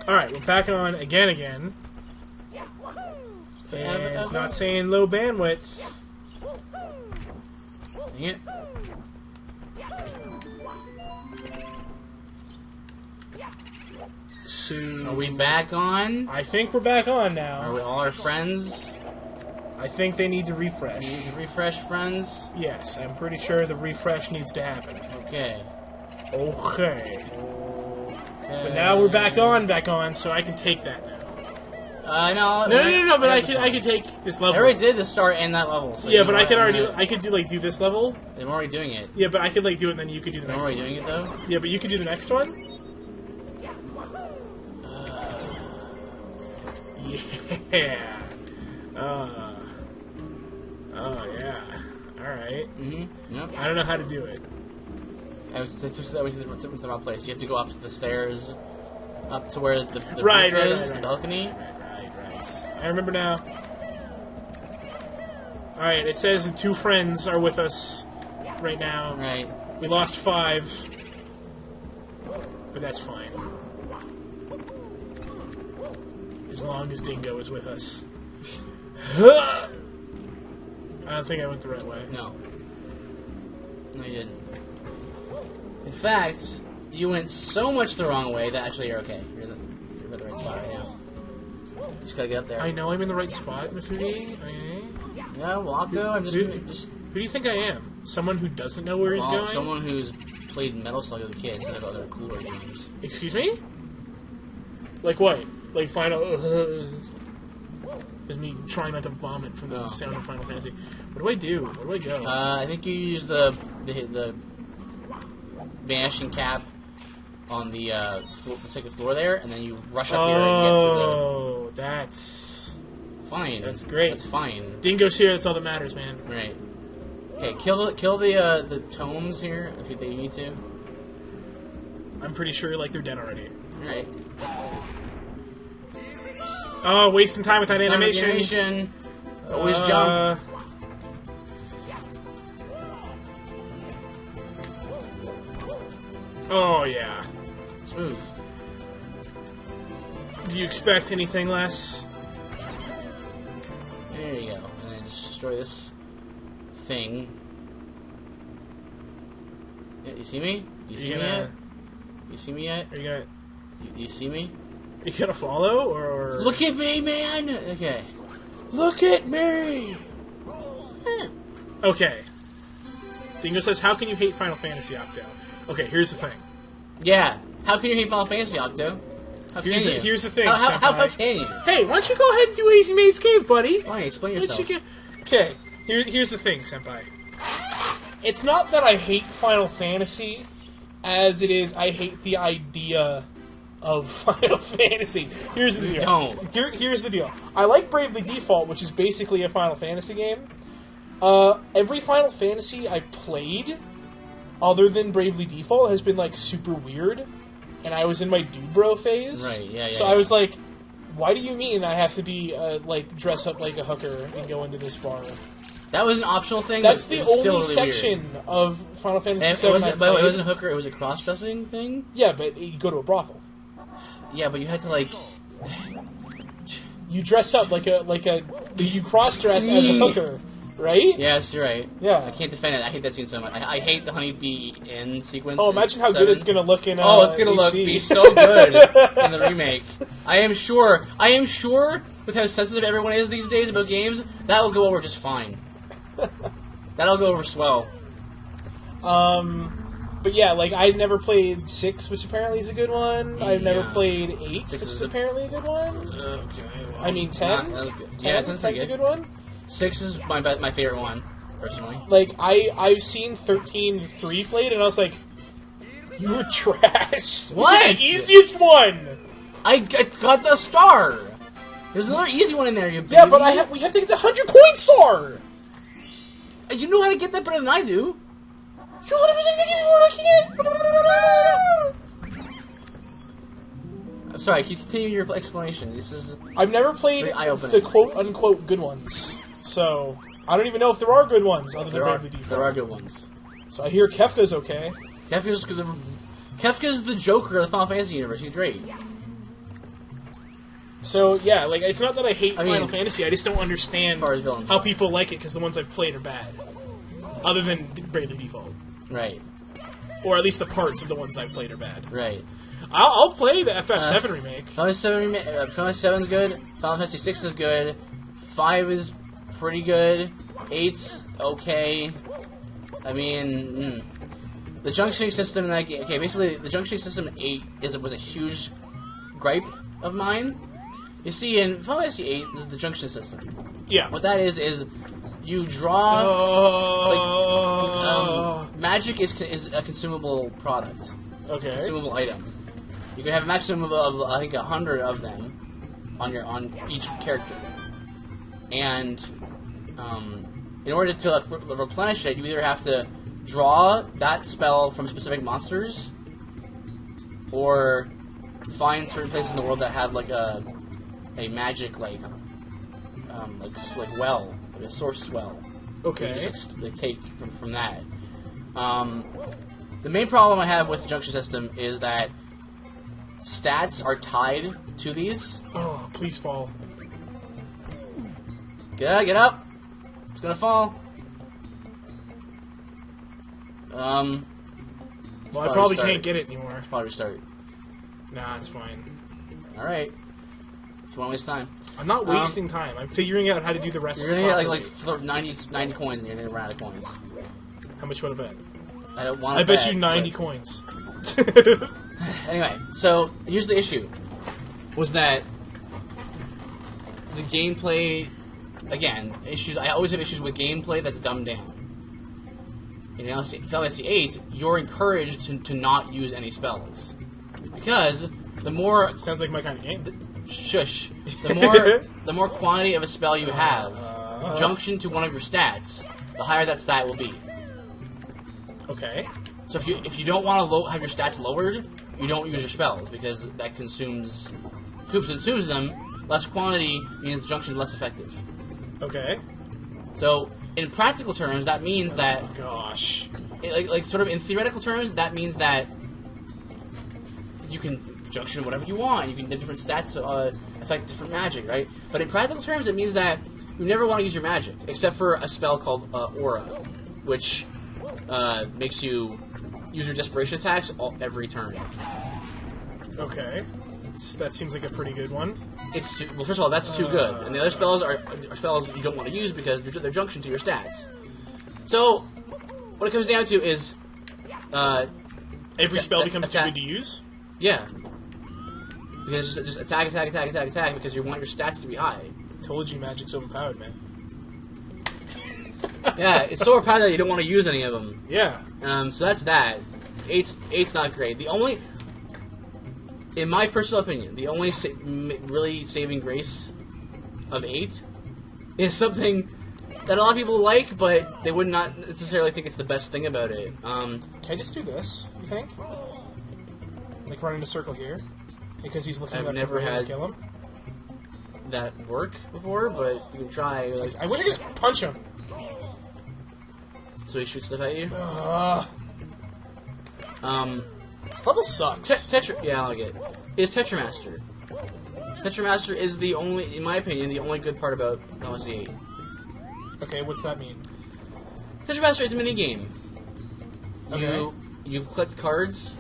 Alright, we're back on again. And it's not saying low bandwidth. Dang it. So, Are we back on? I think we're back on Are now. we all our friends? I think they need to refresh. We need to refresh, friends? Yes, I'm pretty sure the refresh needs to happen. Okay. Okay. But now we're back on, so I can take that now. No. No, but I can take this I level. already did the start and that level. So Yeah, you but know I could what, already, I could do this level. I'm already doing it. Yeah, but I could do it, and then you could do the I'm next already one. doing it, though? Yeah, but you could do the next one? Yeah. Oh, yeah. Alright. Mm-hmm. Yep. I don't know how to do it. I was to the wrong place. You have to go up to the stairs, up to where the Right, roof right, is, right. the balcony. Right. I remember now. Alright, it says 2 friends are with us right now. Right. We lost 5. But that's fine. As long as Dingo is with us. I don't think I went the right way. No. No, you didn't. In fact, you went so much the wrong way that actually you're okay. You're in the right spot right now. Just gotta get up there. I know I'm in the right spot, Mifudi. Yeah, well, Octo, I'm just... Who do you think I am? Someone who doesn't know where he's Well, going? someone who's played Metal Slug as a kid instead of other cooler games. Excuse me? Like what? Like Final... is me trying not to vomit from the sound of Final Fantasy. What do I do? Where do I go? I think you use the vanishing cap on the second floor there, and then you rush up here and get Oh, that's... through the... Fine. That's great. That's fine. Dingo's here, that's all that matters, man. Right. Okay, kill the tomes here if they need to. I'm pretty sure like they're dead already. Alright. Oh, wasting time with that animation. Always jump. Oh, yeah. Smooth. Do you expect anything less? There you go. And then just destroy this thing. Yeah, you see me? Do you see me yet? You see me yet? Are you gonna... Do you see me? Are you gonna follow, or... Look at me, man! Okay. Look at me! Okay. Dingo says, how can you hate Final Fantasy, Octo? Okay, here's the thing. Yeah. How can you hate Final Fantasy, Octo? How can you? Here's the thing, how Senpai. can you? Hey, why don't you go ahead and do Easy Maze Cave, buddy? Why? Explain Why don't yourself. you get... Okay, here's the thing, Senpai. It's not that I hate Final Fantasy, as it is I hate the idea of Final Fantasy. Here's the deal. Don't. Here's the deal. I like Bravely Default, which is basically a Final Fantasy game. Every Final Fantasy I've played, other than Bravely Default, has been, like, super weird. And I was in my dude bro phase. Right, yeah. So I was like, why do you mean I have to be, like, dress up like a hooker and go into this bar? That was an optional thing. That's but the it was still only really section weird. of Final Fantasy And VII. by the way, it wasn't a hooker. It was a cross-dressing thing. Yeah, but you go to a brothel. Yeah, but you had to like. You dress up like a you cross-dress as a hooker, right? Yes, you're right. Yeah. I can't defend it. I hate that scene so much. I hate the Honeybee Inn sequence. Oh, in imagine how 7. good it's gonna look in. Oh, it's gonna HD. be so good in the remake. I am sure. With how sensitive everyone is these days about games, that will go over just fine. That'll go over swell. But yeah, like I never played 6, which apparently is a good one. I've never Yeah. played 8, 6 which is is a- apparently a good one. Okay. Well, I mean 10. that was good. 10? Yeah, 10's pretty 10's a good. good one. 6 is my favorite one, personally. Like I've seen 13-3 played, and I was like, you were trash. What? The easiest one. I got the star. There's another easy one in there. You Yeah, baby. but we have to get the 100-point star. You know how to get that better than I do. You 100% thinking before looking at. I'm sorry. Can you continue your explanation? This is. I've never played Very eye-opening. the quote-unquote good ones, so I don't even know if there are good ones other than Bravely Default. There are good ones. So I hear Kefka's okay. Kefka's the Joker of the Final Fantasy universe. He's great. So yeah, like it's not that I hate I mean, Final Fantasy. I just don't understand as far as villains. how people like it because the ones I've played are bad. Other than Bravely Default, Right. or at least the parts of the ones I've played are bad. Right. I'll play the FF7 remake. Final Fantasy 7's good. Final Fantasy 6 is good. 5 is pretty good. 8's okay. I mean, the junctioning system in that game. Okay, basically, the junctioning system in 8 was a huge gripe of mine. You see, in Final Fantasy 8, this is the junction system. Yeah. What that is you draw. Magic is a consumable product. Okay. Consumable item. You can have a maximum of I think 100 of them on each character, and in order to replenish it, you either have to draw that spell from specific monsters, or find certain places in the world that have like a magic like well, like a source well. Okay. You just take from that. The main problem I have with the junction system is that stats are tied to these. Oh, please fall. Get up! It's gonna fall. Well, I probably can't get it anymore. Probably restart. Nah, it's fine. Alright. If you want to waste time. I'm not wasting time. I'm figuring out how to do the rest You're of it. gonna properly. get like 90 coins and you're gonna run out of coins. How much you want to bet? I don't want I to bet you 90 coins. Anyway, so here's the issue. Was that the gameplay, again, issues. I always have issues with gameplay that's dumbed down. In Final Fantasy VIII, you're encouraged to not use any spells. Because the more... Sounds like my kind of game. Shush. The more quantity of a spell you have, junction to one of your stats, the higher that stat will be. Okay. So if you don't want to have your stats lowered, you don't use your spells because that consumes them. Less quantity means junction is less effective. Okay. So in practical terms, that means that Gosh. like sort of in theoretical terms, that means that you can junction whatever you want. You can have different stats affect different magic, right? But in practical terms, it means that you never want to use your magic except for a spell called Aura, which makes you use your desperation attacks every turn. Okay. That seems like a pretty good one. Well, first of all, that's too good, and the other spells are spells you don't want to use because they're junction to your stats. So, what it comes down to is Every spell becomes too good to use? Yeah, because just attack because you want your stats to be high. Told you magic's overpowered, man. Yeah, it's so overpowered that you don't want to use any of them. Yeah. So that's that. Eight's not great. The only, in my personal opinion, the only really saving grace of 8 is something that a lot of people like, but they would not necessarily think it's the best thing about it. Can I just do this, you think? Like run in a circle here? Because he's looking I've left never and right had to kill him? that work before, but you can try. Like, I wish I could punch him. so he shoots stuff at you. This level sucks. Tetra. Yeah, I like it. Is Tetramaster. Tetramaster is the only, in my opinion, the only good part about LSE 8. Okay, what's that mean? Tetramaster is a mini game. Okay. You collect cards,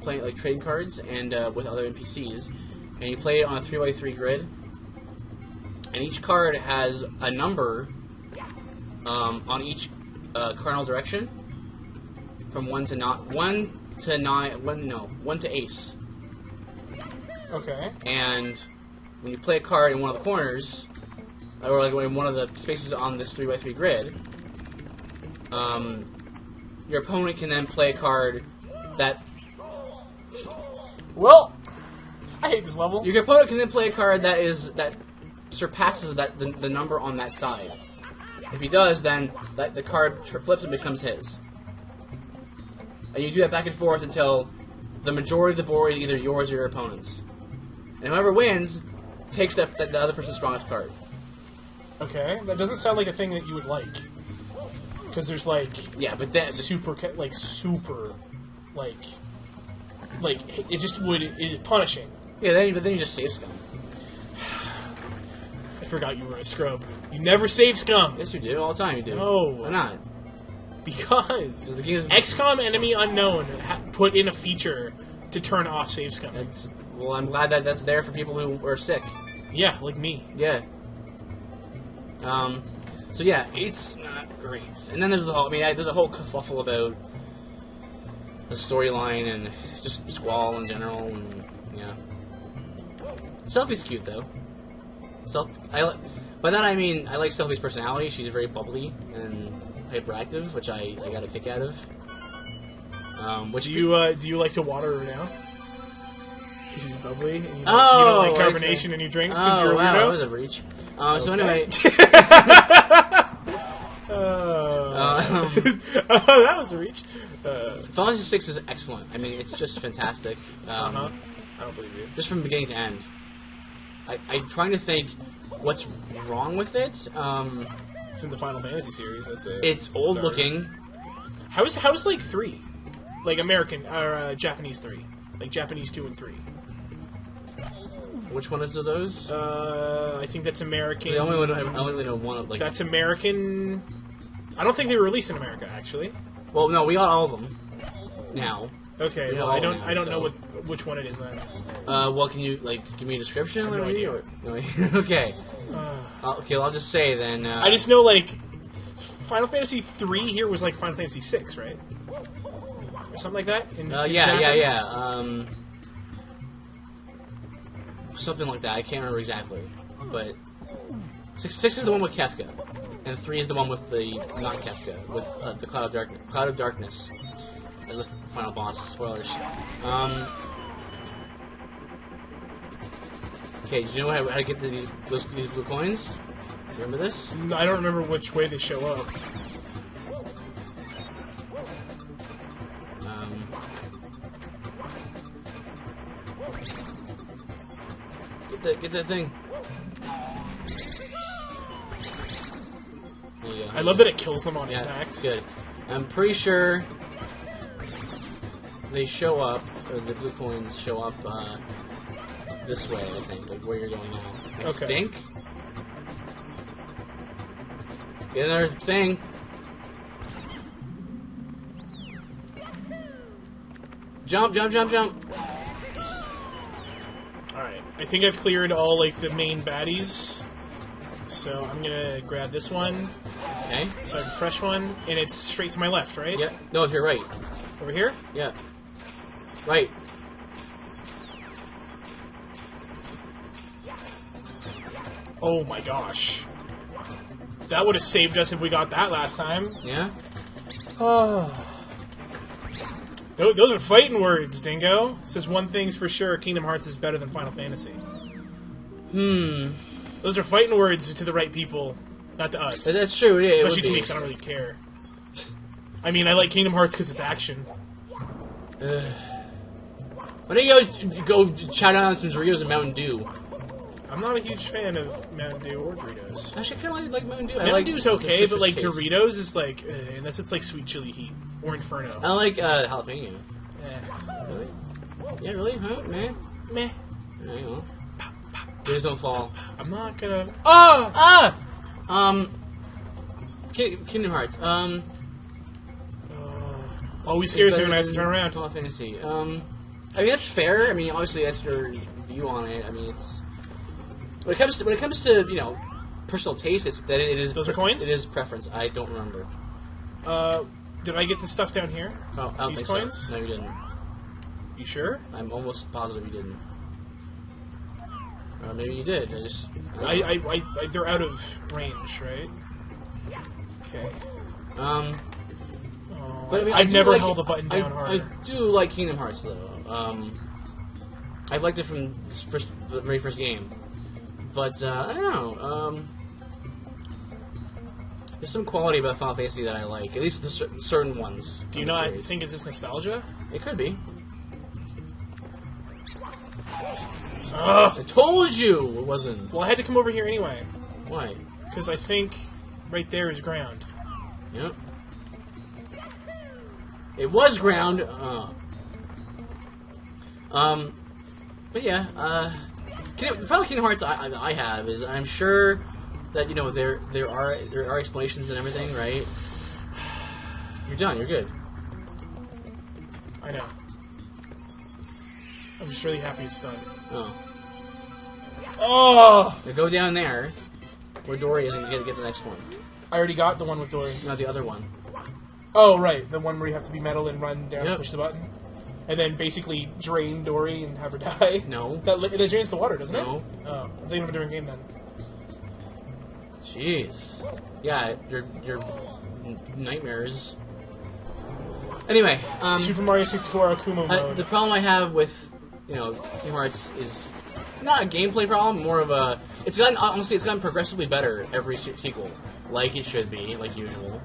playing like trading cards, and with other NPCs, and you play it on a 3x3 grid. And each card has a number on each cardinal direction, from 1 to ace. Okay. And when you play a card in one of the corners, or like in one of the spaces on this 3x3 grid, your opponent can then play a card that... Well, I hate this level. Your opponent can then play a card that surpasses the number on that side. If he does, then the card flips and becomes his. And you do that back and forth until the majority of the board is either yours or your opponent's. And whoever wins takes the other person's strongest card. Okay, that doesn't sound like a thing that you would like. Because there's like... Yeah, but then... super, it just would... It is punishing. Yeah, then you just save scum. forgot you were a scrub. You never save scum. Yes, you do all the time. You do. No. Why not? Because The game is- XCOM Enemy Unknown put in a feature to turn off save scum. Well, I'm glad that that's there for people who are sick. Yeah, like me. Yeah. So yeah, it's not great. And then there's there's a whole kerfuffle about the storyline and just Squall in general, and yeah. Selphie's cute though. By that I mean I like Selphie's personality. She's very bubbly and hyperactive, which I got a kick out of. Do you like to water her down? Because she's bubbly and you don't like carbonation in your drinks because you're a weirdo? Wow, that was a reach. So anyway... that was a reach. Final Fantasy VI is excellent. I mean, it's just fantastic. I don't believe you. Just from beginning to end. I'm trying to think what's wrong with it. It's in the Final Fantasy series. That's it. It's old starter. looking. How's like 3? Like American or Japanese 3? Like Japanese 2 and 3? Which one is of those? I think that's American. I only know one of like. That's American. I don't think they were released in America actually. Well, no, we got all of them now. Okay, Yeah, well, all I don't now, I don't know so- which one it is then. Well, can you give me a description? I have no maybe, idea. or- no, okay. Okay, well, I'll just say then. I just know like Final Fantasy 3 here was like Final Fantasy 6, right? Or something like that. In Japan? Yeah. Something like that. I can't remember exactly, but six is the one with Kefka, and 3 is the one with the not Kefka, with the Cloud of Darkness as the final boss. Spoilers. Okay, do you know how to get these blue coins? Remember this? I don't remember which way they show up. Get that thing. There you go. I love that it kills them on Yeah, impact. good. I'm pretty sure they show up, or the blue coins show up this way, I think, like where you're going now. I Okay. think. Get another thing. Jump, jump, jump, jump. Alright, I think I've cleared all like the main baddies. So I'm gonna grab this one. Okay. So I have a fresh one, and it's straight to my left, right? Yep. No, if you're right. Over here? Yeah. Right. Oh my gosh. That would have saved us if we got that last time. Yeah? Oh. Those are fighting words, Dingo. Says one thing's for sure, Kingdom Hearts is better than Final Fantasy. Those are fighting words to the right people, not to us. That's true, it is. Especially to me, 'cause I don't really care. I mean, I like Kingdom Hearts because it's action. Why don't you go chow down on some Doritos and Mountain Dew? I'm not a huge fan of Mountain Dew or Doritos. Actually, I kind of like Mountain Dew. Mountain Dew's the okay, citrus but like taste. Doritos is like, unless it's like sweet chili heat or Inferno. I like jalapeno. Eh. Really? Yeah, really? Huh? Man? Meh. I don't know. Please don't fall. I'm not gonna. Ah! Kingdom Hearts. Always scares me when I have to turn around. Final Fantasy. I mean, that's fair. I mean, obviously, that's your view on it. I mean, it's when it comes to personal taste. It is. Those are coins? It is preference. I don't remember. Did I get this stuff down here? Oh, I don't These think coins? so. No, you didn't. You sure? I'm almost positive you didn't. Maybe you did. I just. I they're out of range, right? Okay. But I mean, I've do never like- held the button down harder. I do like Kingdom Hearts though. I've liked it from the very first game, but I don't know. There's some quality about Final Fantasy that I like, at least the certain ones. Do you of the not series. think it's just nostalgia? It could be. Ugh. I told you it wasn't. Well, I had to come over here anyway, Why? because I think right there is ground. Yep. It was ground. But yeah. The problem with Kingdom Hearts I have is I'm sure that there are explanations and everything, right? You're done. You're good. I know. I'm just really happy it's done. Oh. Oh! Now go down there, where Dory is, and you get the next one. I already got the one with Dory. Not the other one. Oh, right. The one where you have to be metal and run down Yep. and push the button. And then basically drain Dory and have her die. No. That drains the water, doesn't No. it? Oh. I'm thinking of a different game then. Jeez. Yeah, your nightmares. Anyway, Super Mario 64 Akuma mode. the problem I have with Kingdom Hearts is not a gameplay problem, more of a. It's gotten progressively better every sequel, like it should be, like usual.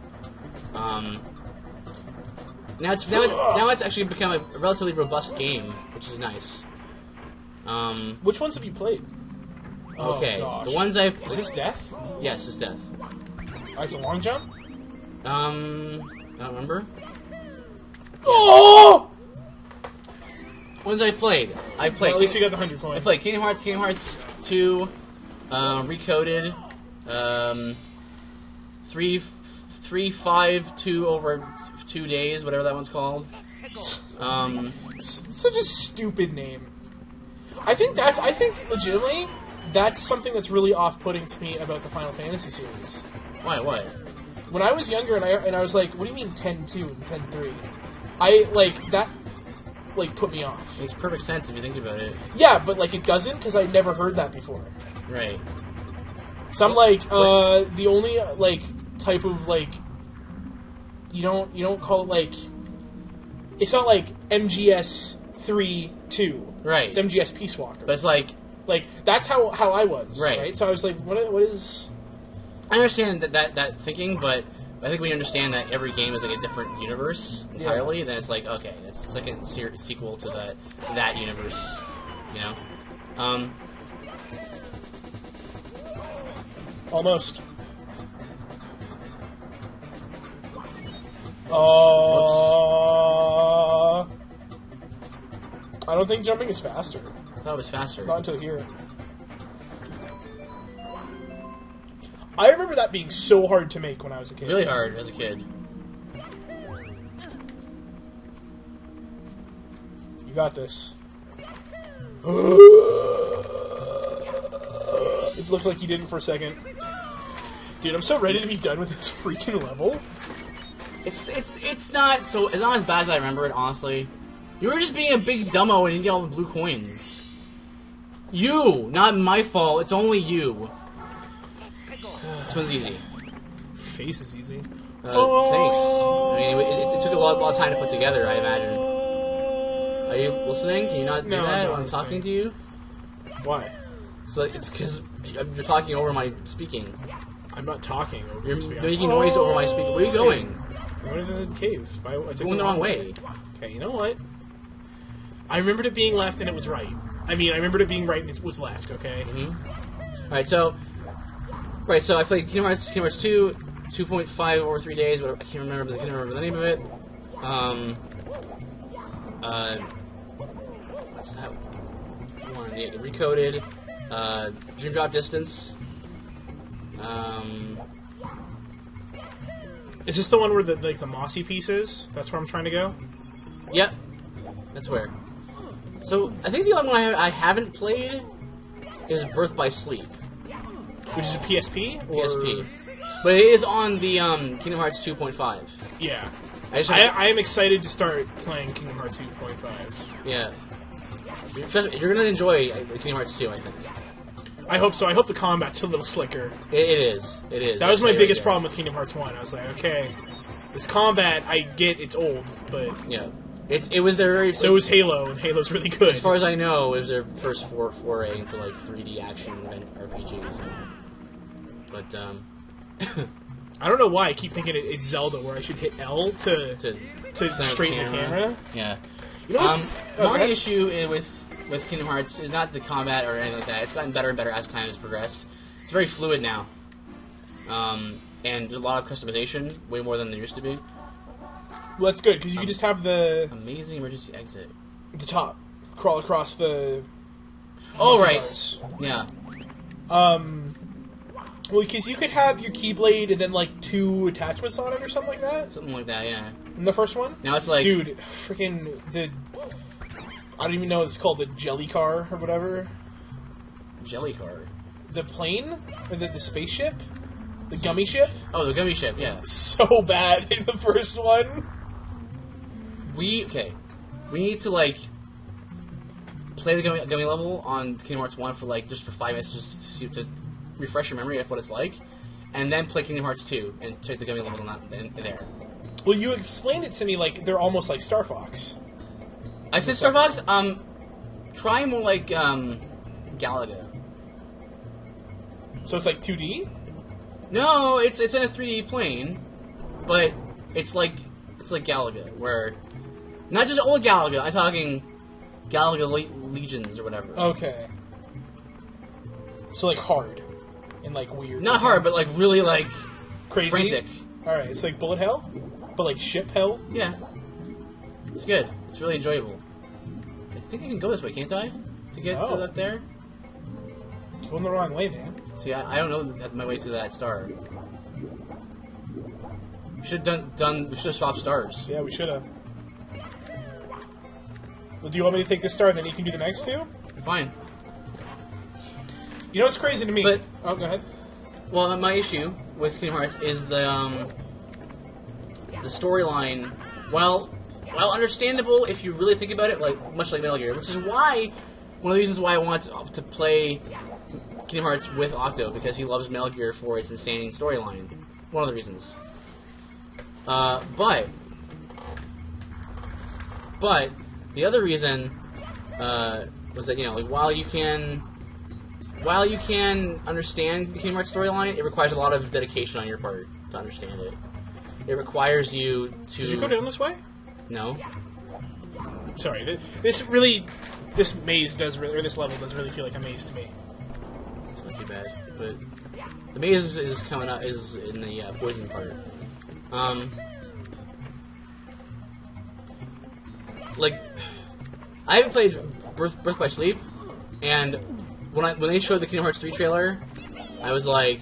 Now it's actually become a relatively robust game, which is nice. Which ones have you played? Okay, Oh, gosh. the ones I've. Is this Death? Yes, it's Death. Like the long jump? I don't remember. Oh! Ones I played. Well, at least we got the 100 I coin. played Kingdom Hearts 2, Recoded, 352 over 2 days, whatever that one's called. Such a stupid name. I think legitimately, that's something that's really off-putting to me about the Final Fantasy series. Why? What? When I was younger and I was like, what do you mean 10-2 and 10-3? That put me off. Makes perfect sense if you think about it. Yeah, but it doesn't because I'd never heard that before. Right. So I'm the only type of you don't call it it's not like MGS 3-2. Right. It's MGS Peace Walker. But it's like that's how I was. Right. So I was like, what is? I understand that thinking, but I think we understand that every game is like a different universe entirely. Then it's like, okay, it's the second sequel to that universe. Almost. I don't think jumping is faster. I thought it was faster. Not until here. I remember that being so hard to make when I was a kid. Really hard as a kid. You got this. It looked like you didn't for a second. Dude, I'm so ready to be done with this freaking level. It's not as bad as I remember it, honestly. You were just being a big dumbo and you get all the blue coins. You! Not my fault, it's only you. This one's easy. Face is easy. Thanks. I mean, it took a lot of time to put together, I imagine. Are you listening? Can you not do No, that I'm when I'm not talking to you? Why? So it's because you're talking over my speaking. I'm not talking over You're your speaker. making noise over my speaking. Where are you going? I'm going to the cave. I took Going the wrong way. Okay, you know what? I remembered it being left and it was right. I remembered it being right and it was left, okay? Mm-hmm. Alright, so I played Kingdom Hearts 2, 2.5 over 3 days, whatever. I can't remember the name of it. What's that one? Yeah, Recoded, Dream Drop Distance. Is this the one where the mossy piece is? That's where I'm trying to go? Yep, that's where. So I think the only one I haven't played is Birth by Sleep. Which is a PSP? Or... PSP. But it is on the Kingdom Hearts 2.5. Yeah. I am excited to start playing Kingdom Hearts 2.5. Yeah. Trust me, you're going to enjoy Kingdom Hearts 2, I think. I hope so. I hope the combat's a little slicker. It is. It is. That was my That's biggest right problem with Kingdom Hearts 1. I was like, okay, this combat, I get it's old, but... Yeah. It was their very... So was Halo, and Halo's really good. As far as I know, it was their first foray into, 3D action RPGs. But, I don't know why I keep thinking it's Zelda, where I should hit L to straighten the camera. Yeah. You know what's... My issue with Kingdom Hearts is not the combat or anything like that. It's gotten better and better as time has progressed. It's very fluid now. And there's a lot of customization, way more than there used to be. Well, that's good, because you can just have the Amazing emergency exit. top. Crawl across the... Oh, right. Was. Yeah. Well, because you could have your Keyblade and then like 2 attachments on it or something like that. Something like that, yeah. In the first one. Now it's like... Dude, freaking the... I don't even know what it's called, the jelly car or whatever. Jelly car? The plane? Or the spaceship? The gummy ship? Oh, the gummy ship, yeah. So bad in the first one. We need to, like, play the gummy level on Kingdom Hearts 1 for, like, just for 5 minutes just to see, to refresh your memory of what it's like, and then play Kingdom Hearts 2 and check the gummy levels on that in there. Well, you explained it to me like they're almost like Star Fox. I said Star Fox, try more like, Galaga. So it's like 2D? No, it's in a 3D plane, but it's like Galaga, where not just old Galaga. I'm talking Galaga Legions or whatever. Okay. So like hard and like weird. Not hard, but like really like crazy. frantic. All right, it's like Bullet Hell, but like ship hell. Yeah, it's good. It's really enjoyable. I think I can go this way, can't I? To get to that there. Going the wrong way, man. See, I don't know my way to that star. We should have done. We should have swapped stars. Yeah, we should have. Well, do you want me to take this star and then you can do the next 2? Fine. You know what's crazy to me? But oh, go ahead. Well, my issue with Kingdom Hearts is the storyline. Well, understandable if you really think about it, like much like Metal Gear, which is why one of the reasons why I want to play Kingdom Hearts with Octo, because he loves Metal Gear for its insane storyline. One of the reasons. But the other reason was that, you know, like, while you can understand the Kingdom Hearts storyline, it requires a lot of dedication on your part to understand it. It requires you to... Did you go down this way? No. Sorry, this maze does really, or this level does really feel like a maze to me. It's not too bad, but the maze is coming up, is in the poison part. Like, I haven't played Birth by Sleep, and when they showed the Kingdom Hearts 3 trailer, I was like,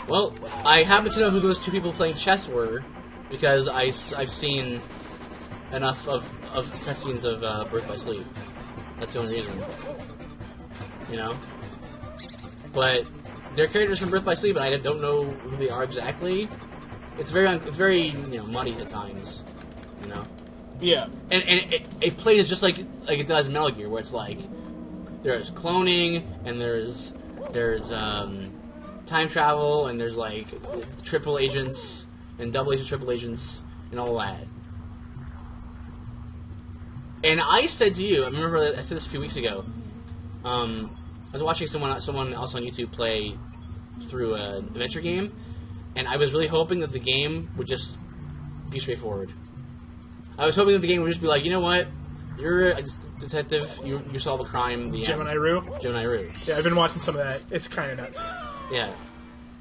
well, I happen to know who those 2 people playing chess were, because I've seen enough of cutscenes of Birth by Sleep. That's the only reason. You know? But they're characters from Birth by Sleep, and I don't know who they are exactly. It's very you know, muddy at times. You know? Yeah. And it plays just like it does Metal Gear, where it's like there's cloning and there's time travel and there's like triple agents and double agents, triple agents, and all that. And I said to you, I remember I said this a few weeks ago. I was watching someone else on YouTube play through an adventure game, and I was really hoping that the game would just be straightforward. I was hoping that the game would just be like, you know what? You're a detective. You solve a crime. The Gemini Rue? Gemini Rue. Yeah, I've been watching some of that. It's kind of nuts. Yeah.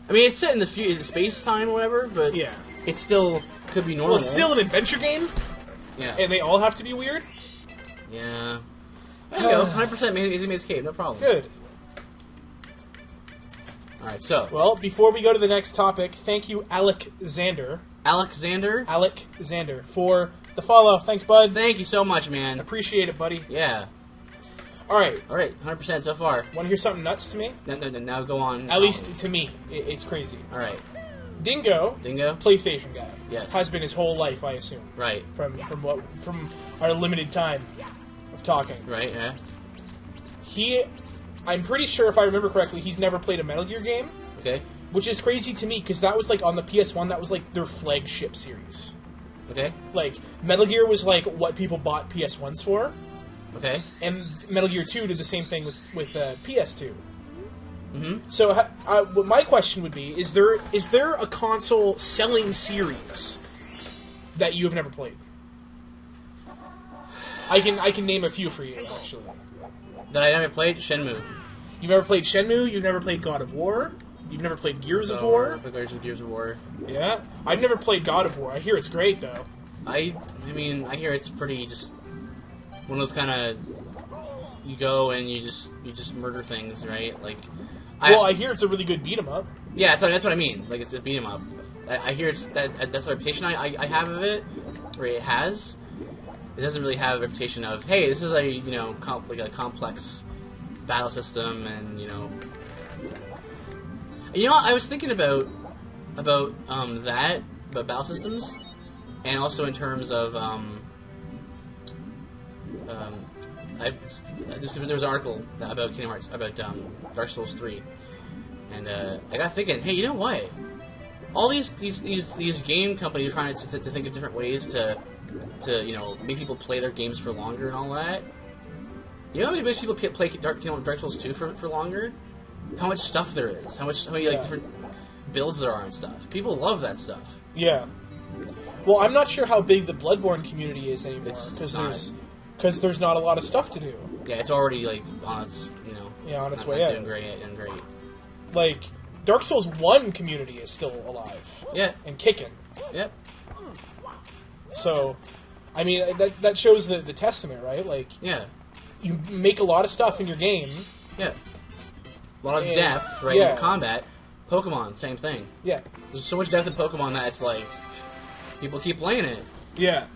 I mean, it's set in the space time or whatever, but yeah, it still could be normal. Well, it's still an adventure game. Yeah. And they all have to be weird. Yeah. There you go. 100% Amazing Maze Cave. No problem. Good. All right. So. Well, before we go to the next topic, thank you, Alexander, for the follow. Thanks, bud. Thank you so much, man. Appreciate it, buddy. Yeah. All right. 100% so far. Want to hear something nuts to me? No, now go on. At least to me, it's crazy. All right. Dingo, PlayStation guy. Yes. Has been his whole life, I assume. Right. From our limited time of talking. Right. Yeah. I'm pretty sure, if I remember correctly, he's never played a Metal Gear game. Okay. Which is crazy to me, because that was, like, on the PS1, that was, like, their flagship series. Okay. Like, Metal Gear was, like, what people bought PS1s for. Okay. And Metal Gear 2 did the same thing with PS2. Mm-hmm. So, what my question would be, is there a console selling series that you have never played? I can name a few for you, actually. That I never played? Shenmue. You've never played Shenmue? You've never played God of War? You've never played Gears of War? Gears of War. Yeah? I've never played God of War. I hear it's great, though. I mean, I hear it's pretty just one of those kind of you go and you just murder things, right? Like, I hear it's a really good beat 'em up. Yeah, that's what I mean. Like, it's a beat 'em up. I hear that's the reputation I have of it, or it has. It doesn't really have a reputation of, hey, this is a a complex battle system, and I was thinking about battle systems, and also in terms of there was an article about Kingdom Hearts about Dark Souls 3, and I got thinking, hey, you know what? All these game companies are trying to think of different ways to make people play their games for longer and all that. You know how many people play Dark Souls 2 for longer? How much stuff there is? How many different builds there are and stuff? People love that stuff. Yeah. Well, I'm not sure how big the Bloodborne community is anymore because there's not a lot of stuff to do. Yeah, it's already on its on its way out. Doing great. Like Dark Souls 1 community is still alive. Yeah. And kicking. Yep. So, I mean, that shows the testament, right? Like, yeah, you make a lot of stuff in your game. Yeah. A lot of depth, right? In combat. Pokemon, same thing. Yeah. There's so much depth in Pokemon that it's like people keep playing it. Yeah.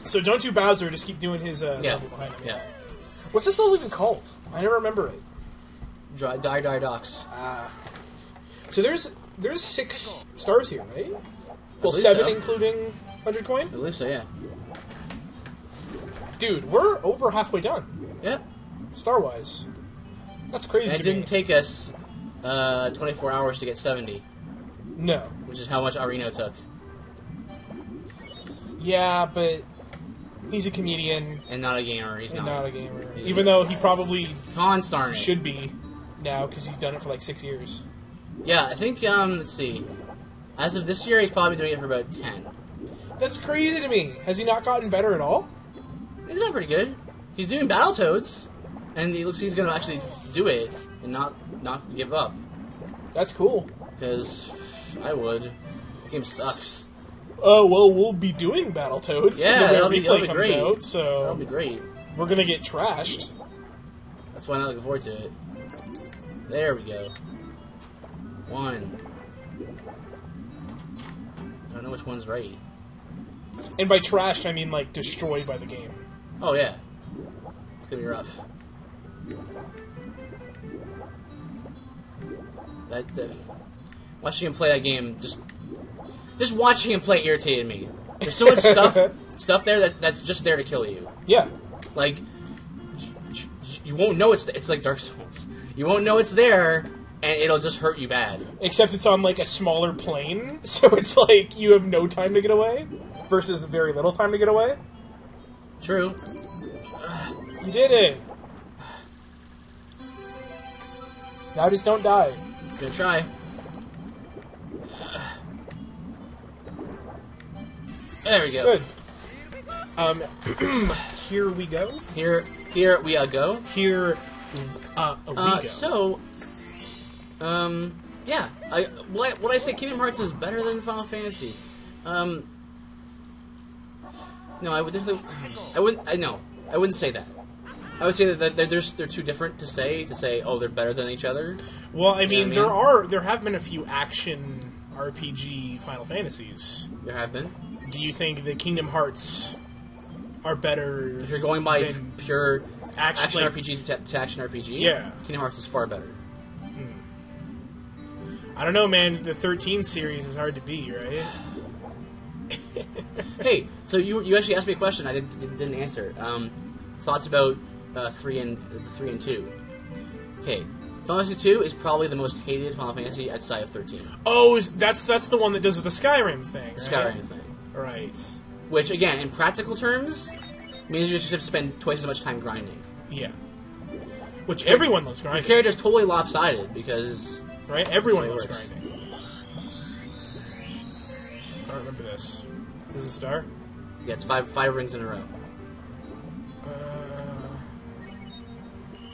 So don't do Bowser, just keep doing his level behind him. Yeah. What's this level even called? I never remember it. Die Docks. So there's 6 stars here, right? Well, 7 including 100 coin? I believe so, yeah. Dude, we're over halfway done. Yep. Star-wise. That's crazy and it didn't take us 24 hours to get 70. No. Which is how much Areno took. Yeah, but he's a comedian. And not a gamer. He's not a gamer. Even though he probably Consarn should be now, because he's done it for like 6 years. Yeah, I think, let's see. As of this year, he's probably doing it for about 10. That's crazy to me. Has he not gotten better at all? He's gotten pretty good. He's doing Battletoads, and he looks like he's going to actually do it and not give up. That's cool. Because I would. The game sucks. Oh, well, we'll be doing Battletoads. Yeah, when the that'll be comes great. Out, so that'll be great. We're going to get trashed. That's why I'm not looking forward to it. There we go. 1. I don't know which one's right. And by trashed, I mean, like, destroyed by the game. Oh, yeah. It's gonna be rough. Watching him play that game, just watching him play irritated me. There's so much stuff there that's just there to kill you. Yeah. Like, you won't know it's like Dark Souls. You won't know it's there, and it'll just hurt you bad. Except it's on, like, a smaller plane, so it's like you have no time to get away, versus very little time to get away. True. You did it! Now just don't die. Gonna try. There we go. Good. Here we go. Here we go. Here we go. So, yeah. Would I say Kingdom Hearts is better than Final Fantasy? No, I would definitely. I wouldn't say that. I would say that they're too different to say. Oh, they're better than each other. Well, I mean, there have been a few action RPG Final Fantasies. There have been. Do you think the Kingdom Hearts are better? If you're going by pure action like, RPG to action RPG, yeah, Kingdom Hearts is far better. I don't know, man. The 13 series is hard to beat, right? Hey, so you actually asked me a question I didn't answer. Thoughts about 3 and 2. Okay, Final Fantasy 2 is probably the most hated Final Fantasy outside of 13. Oh, that's the one that does the Skyrim thing, right? The Skyrim thing. Right. Which, again, in practical terms, means you just have to spend twice as much time grinding. Yeah. Which everyone loves grinding. Your character's totally lopsided because... Right? Everyone loves grinding. I don't remember this. Is this a star? Yeah, it's five rings in a row.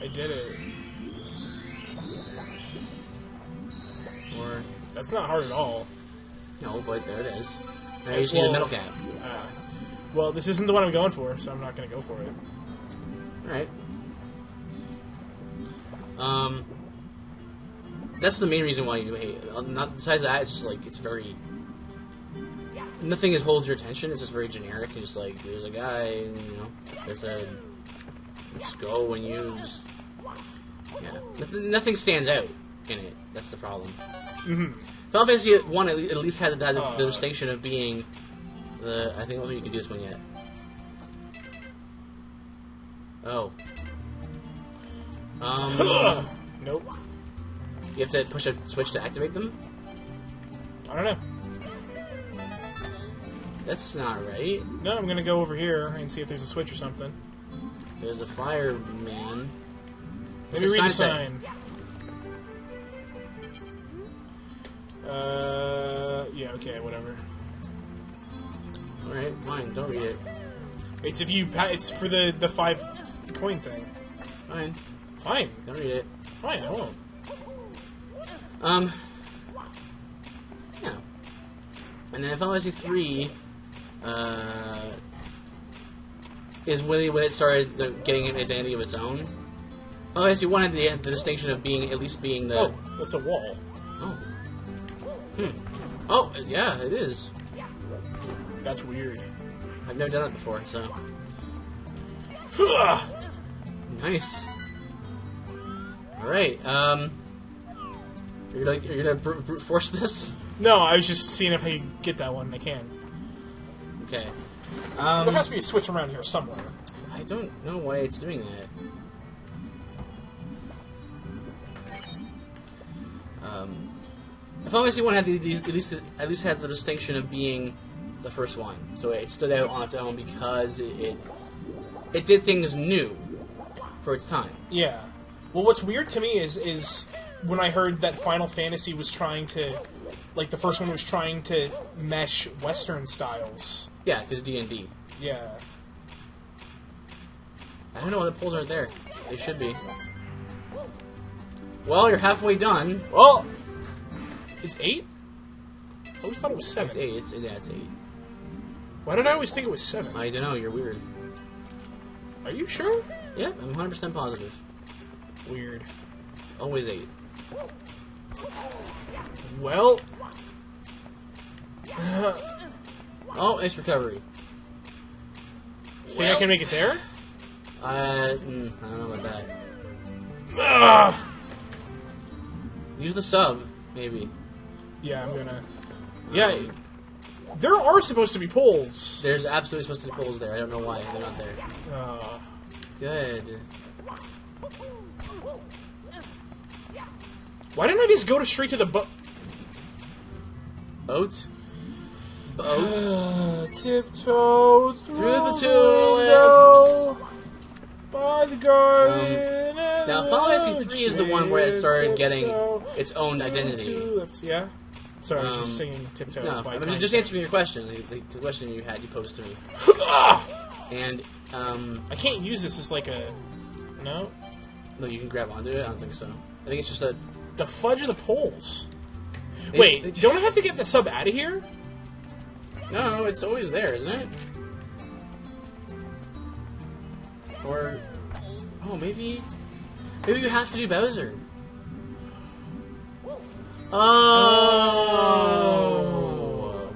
I did it. Or... That's not hard at all. No, but there it is. Now you just need the metal cap. Well, this isn't the one I'm going for, so I'm not going to go for it. Alright. That's the main reason why you hate it. Not besides that, it's just like it's very. Nothing holds your attention. It's just very generic. It's just like there's a guy, and, you know, there's a. Let's go and use. Yeah, nothing stands out in it. That's the problem. Mm-hmm. Final Fantasy 1 at least had the distinction of being the. I think you can do this one yet. Oh. Nope. You have to push a switch to activate them? I don't know. That's not right. No, I'm gonna go over here and see if there's a switch or something. There's a fireman. Let me read the sign. Yeah, okay, whatever. Alright, fine, don't read it. It's if you. It's for the 5 coin thing. Fine. Fine. Don't read it. Fine, I won't. Yeah. And then Final Fantasy 3, is when it started getting an identity of its own. Final Fantasy 1 had the distinction of being, at least being the... Oh, that's a wall. Oh. Oh, yeah, it is. That's weird. I've never done it before, so... Nice. Alright, you're gonna brute force this? No, I was just seeing if I could get that one, and I can. Okay. There has to be a switch around here somewhere. I don't know why it's doing that. Final Fantasy 1 had at least had the distinction of being the first one, so it stood out on its own because it did things new for its time. Yeah. Well, what's weird to me is when I heard that Final Fantasy was trying to, like, the first one was trying to mesh Western styles. Yeah, because D&D. Yeah. I don't know why the poles aren't there. They should be. Well, you're halfway done. Well, it's 8? I always thought it was 7. It's 8. It's 8. Why did I always think it was 7? I don't know. You're weird. Are you sure? Yep, I'm 100% positive. Weird. Always 8. Well... Oh, nice recovery. Think I can make it there? I don't know about that. Ugh. Use the sub, maybe. Yeah, I'm gonna... Yeah, there are supposed to be poles. There's absolutely supposed to be poles there. I don't know why they're not there. Good. Why didn't I just go straight to the boat? Boat? Boat? Tiptoe Through the window by the garden. Now, Final Fantasy 3 is the one where it started getting its own identity. Yeah? Sorry, I was just singing Tiptoe. No, by I mean, Time. just answering your question. The question you posed to me. And, I can't use this as like a... No? No, you can grab onto it? I don't think so. I think it's just a... The fudge of the poles. Wait, don't I have to get the sub out of here? No, it's always there, isn't it? Or... Oh, maybe... Maybe you have to do Bowser. Oh!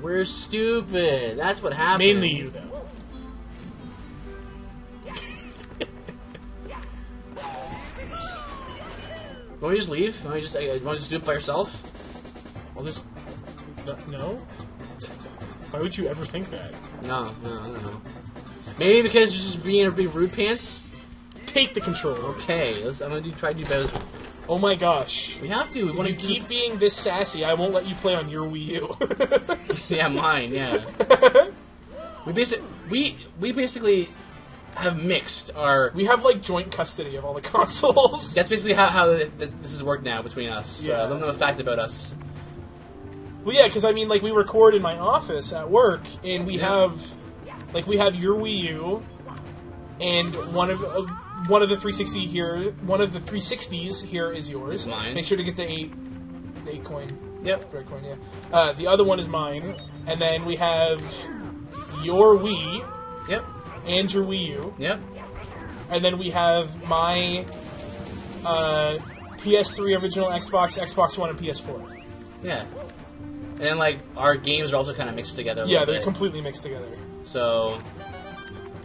We're stupid. That's what happened. Mainly you, though. Want me to just leave? Want me to just do it by yourself? I'll just... No? Why would you ever think that? No, I don't know. Maybe because you're just being a big rude pants? Take the control. Okay, I'm gonna try to do Bowser. Oh my gosh. We have to. If you keep being this sassy, I won't let you play on your Wii U. Yeah, mine, yeah. We basically have mixed our... We have, like, joint custody of all the consoles. That's basically how this has worked now between us. Yeah. Let them know a fact about us. Well, yeah, because, I mean, like, we record in my office at work, and we have... Like, we have your Wii U, and one of the 360 here... One of the 360s here is yours. It's mine. Make sure to get the 8 coin. Yep. Red coin, yeah. The other one is mine. And then we have your Wii... Yep. And your Wii U. Yep. And then we have my PS3 original Xbox, Xbox One, and PS4. Yeah. And then, like, our games are also kind of mixed together a Yeah, little they're bit. completely mixed together. So,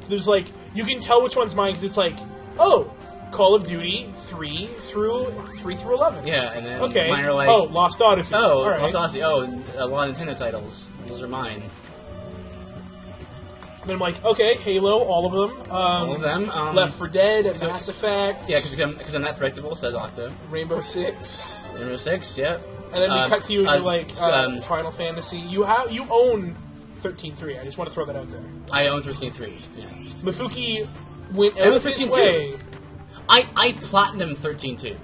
There's like, you can tell which one's mine because it's like, oh, Call of Duty 3 through 11. yeah, and then Okay. mine are like, oh, Lost Odyssey. oh, All right. Lost Odyssey, oh, a lot of Nintendo titles. Those are mine. Then I'm like, okay, Halo, all of them. All of them. Left 4 Dead, so- Mass Effect. Yeah, because I'm that predictable, says Octo. Rainbow Six. Rainbow Six, yep. And then we cut to you and you're like, um, Final Fantasy. You own 13.3. I just want to throw that out there. I own 13.3, yeah. Mafuki went I own out of his 13 way. I platinum 13.2.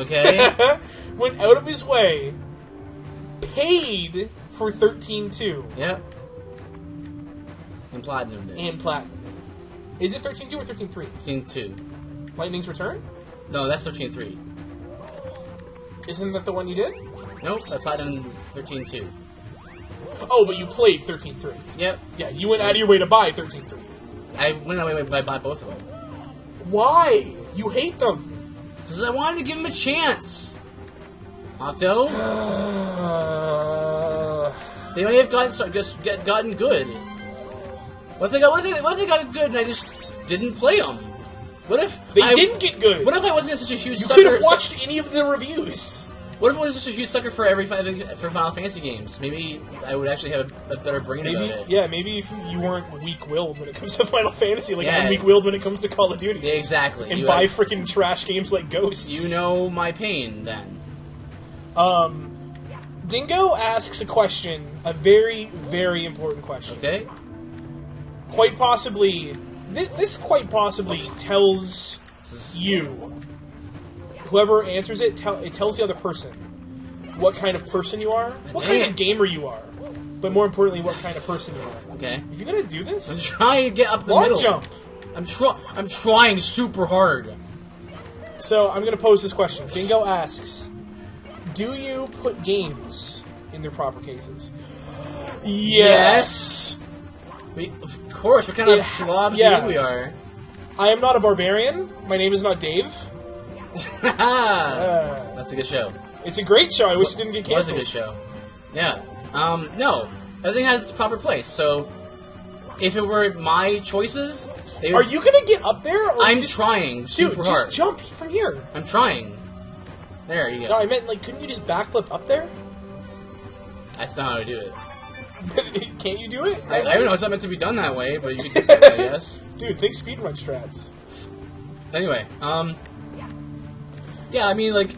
Okay? Went out of his way, paid for 13.2 Yep. And platinum did. and platinum. Is it 13.2 or 13.3? 13.2. Lightning's Return? No, that's 13.3. Isn't that the one you did? Nope, I platinum 13.2. Oh, but you played 13.3. Yep. Yeah, you went out of your way to buy 13.3. I went away by buy both of them. Why? You hate them. Because I wanted to give him a chance. Octo? They may have gotten good. What if they got good and I just didn't play them? What if They I didn't get good. What if I wasn't such a huge You sucker? could have watched any of the reviews. What if I was such a huge sucker for for Final Fantasy games? Maybe I would actually have a better brain about it. Yeah, maybe if you weren't weak-willed when it comes to Final Fantasy, like Yeah. I'm weak-willed when it comes to Call of Duty. Yeah, exactly. And You buy have- freaking trash games like Ghosts. You know my pain then. Dingo asks a question, a very, very important question. Okay? Quite possibly, this quite possibly tells you, whoever answers it, it tells the other person what kind of person you are, what kind of gamer you are, but more importantly, what kind of person you are. Okay. Are you gonna do I'm this? trying to get up the Long middle. jump. I'm trying super hard. So I'm gonna pose this question. Dingo asks, do you put games in their proper cases? Yes. Of course, what kind of Yeah, slob yeah. we are. I am not a barbarian. My name is not Dave. That's a good show. It's a great show. I wish it didn't get It was a canceled. good show. Yeah. No. Everything has its proper place. So, if it were my choices, they Are would, you gonna get up there? Or I'm you just, trying super dude, hard. just jump from here. I'm trying. There you No, go. I meant like, couldn't you just backflip up there? That's not how I do it. Can't you do it? I don't know. It's not meant to be done that way, but you can do it, I guess. Dude, think speedrun strats. Anyway, yeah, I mean, like,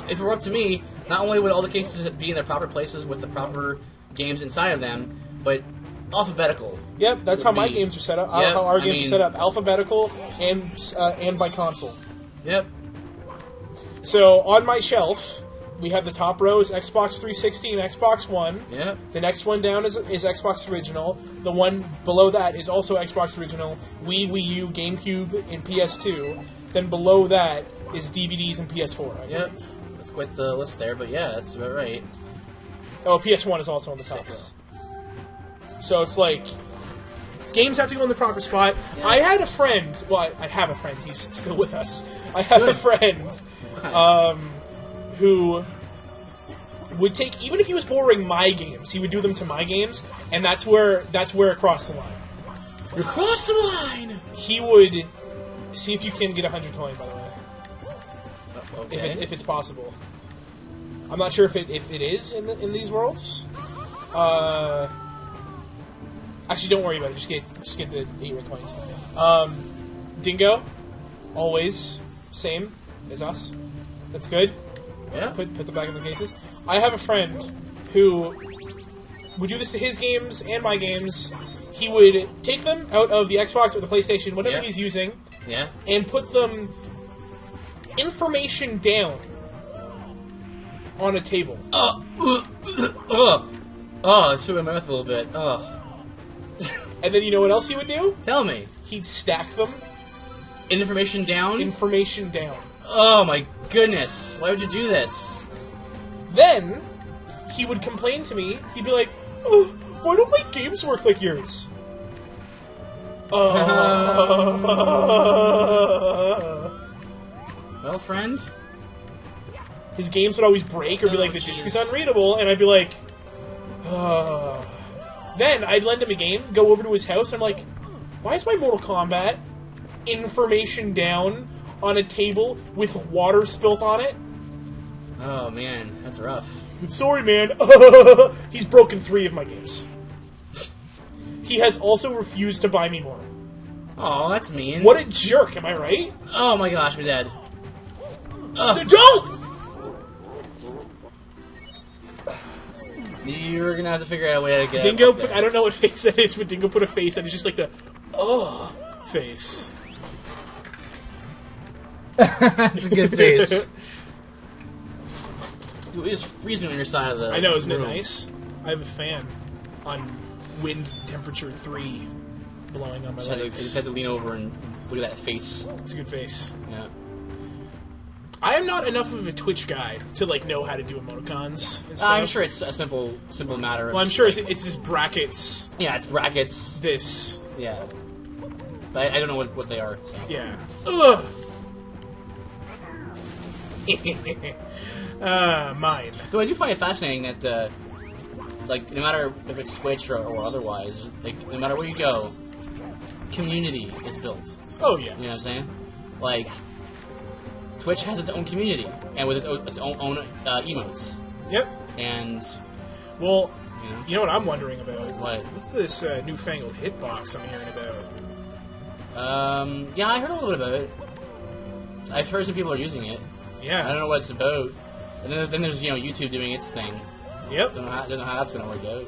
if it were up to me, not only would all the cases be in their proper places with the proper games inside of them, but alphabetical. Yep, that's how my be- games are set up. Yep, how our I games mean- are set up, alphabetical and by console. Yep. So on my shelf, we have the top row is Xbox 360 and Xbox One. Yep. The next one down is Xbox Original. The one below that is also Xbox Original, Wii, Wii U, GameCube, and PS2. Then below that is DVDs and PS4. Yep. That's quite the list there, but yeah, that's about right. Oh, PS1 is also on the top 6. row. So it's like, games have to go in the proper spot. I had a friend, well, I have a friend, he's still with us. I have a friend who would take, even if he was borrowing my games, he would do them to my games, and that's where it crossed the line. You crossed the line! He would see if you can get 100 coin, by the way, Okay. if it's possible. I'm not sure if it is in these worlds. Actually, don't worry about it. Just get the 8 red coins. Dingo, always same as us. That's good. Yeah. Put them back in the cases. I have a friend who would do this to his games and my games. He would take them out of the Xbox or the PlayStation, whatever Yeah. he's using, Yeah. and put them information down on a table. Oh, it's filling my mouth a little bit. Oh. And then you know what else he would do? Tell me. He'd stack them, Information down? information down. Oh my goodness. Why would you do this? Then he would complain to me. He'd be like, "Oh, why don't my games work like yours?" Well, friend? His games would always break or be like, the disc is unreadable, and I'd be like, Then I'd lend him a game, go over to his house, and I'm like, why is my Mortal Kombat information down on a table with water spilt on it? Oh, man. That's rough. Sorry, man. He's broken 3 of my games. He has also refused to buy me more. Oh, that's mean. What a jerk, am I right? Oh my gosh, we're dead. So don't! You're gonna have to figure out a way to get Dingo, up there. I don't know what face that is, but Dingo put a face that is just like the, face. That's a good face. Dude, it is freezing on your side of the I know, isn't it room. nice? I have a fan on wind temperature 3 blowing on my I legs. just had to lean over and look at that face. It's a good face. Yeah. I am not enough of a Twitch guy to like know how to do emoticons and stuff. I'm sure it's a simple matter of... Well, I'm sure it's just brackets. Yeah, it's brackets. This. Yeah. But I don't know what they are, so... Yeah. Ugh. Mine. Though I do find it fascinating that, like, no matter if it's Twitch or otherwise, like, no matter where you go, community is built. Oh, yeah. You know what I'm saying? Like, Twitch has its own community, and with its own emotes. Yep. And, Well, you know, you know what I'm wondering about? what? What's this newfangled hitbox I'm hearing about? Yeah, I heard a little bit about it. I've heard some people are using it. I Yeah. don't know what it's about. And then there's, you know, YouTube doing its thing. Yep. Don't know how that's gonna work out.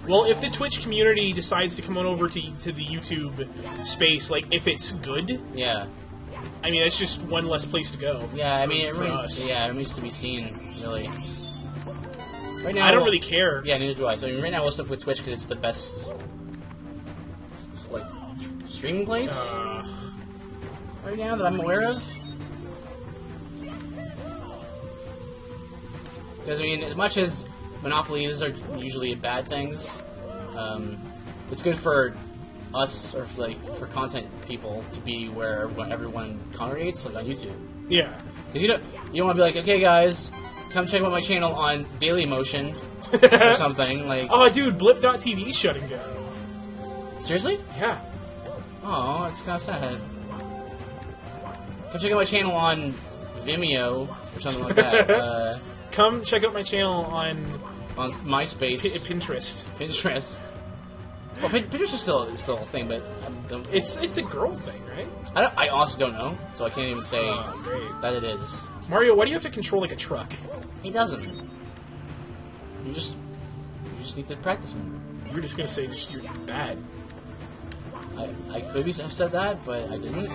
Well, if the Twitch community decides to come on over to the YouTube space, like, if it's good, Yeah. I mean, that's just one less place to go. Yeah, I for- mean, it for us. remains to be seen, really. Right now, I don't really care. Yeah, neither do I. So I mean, right now we'll stick with Twitch because it's the best, like, streaming place right now that I'm aware of. Because I mean, as much as monopolies are usually bad things, it's good for us or for content people to be where everyone congregates, like on YouTube. Yeah. Because you don't want to be like, okay, guys, come check out my channel on Dailymotion or something. Like, Oh, dude, Blip.tv is shutting down. seriously? Yeah. Oh, that's kind of sad. Come check out my channel on Vimeo or something like that. Come check out my channel on On MySpace, Pinterest. Pinterest. Well, Pinterest is still a thing, but It's a girl thing, right? I honestly don't know, so I can't even say Oh, great. that it is. Mario, why do you have to control like a truck? He doesn't. You just need to practice more. You were just gonna say just you're bad. I could have said that, but I didn't.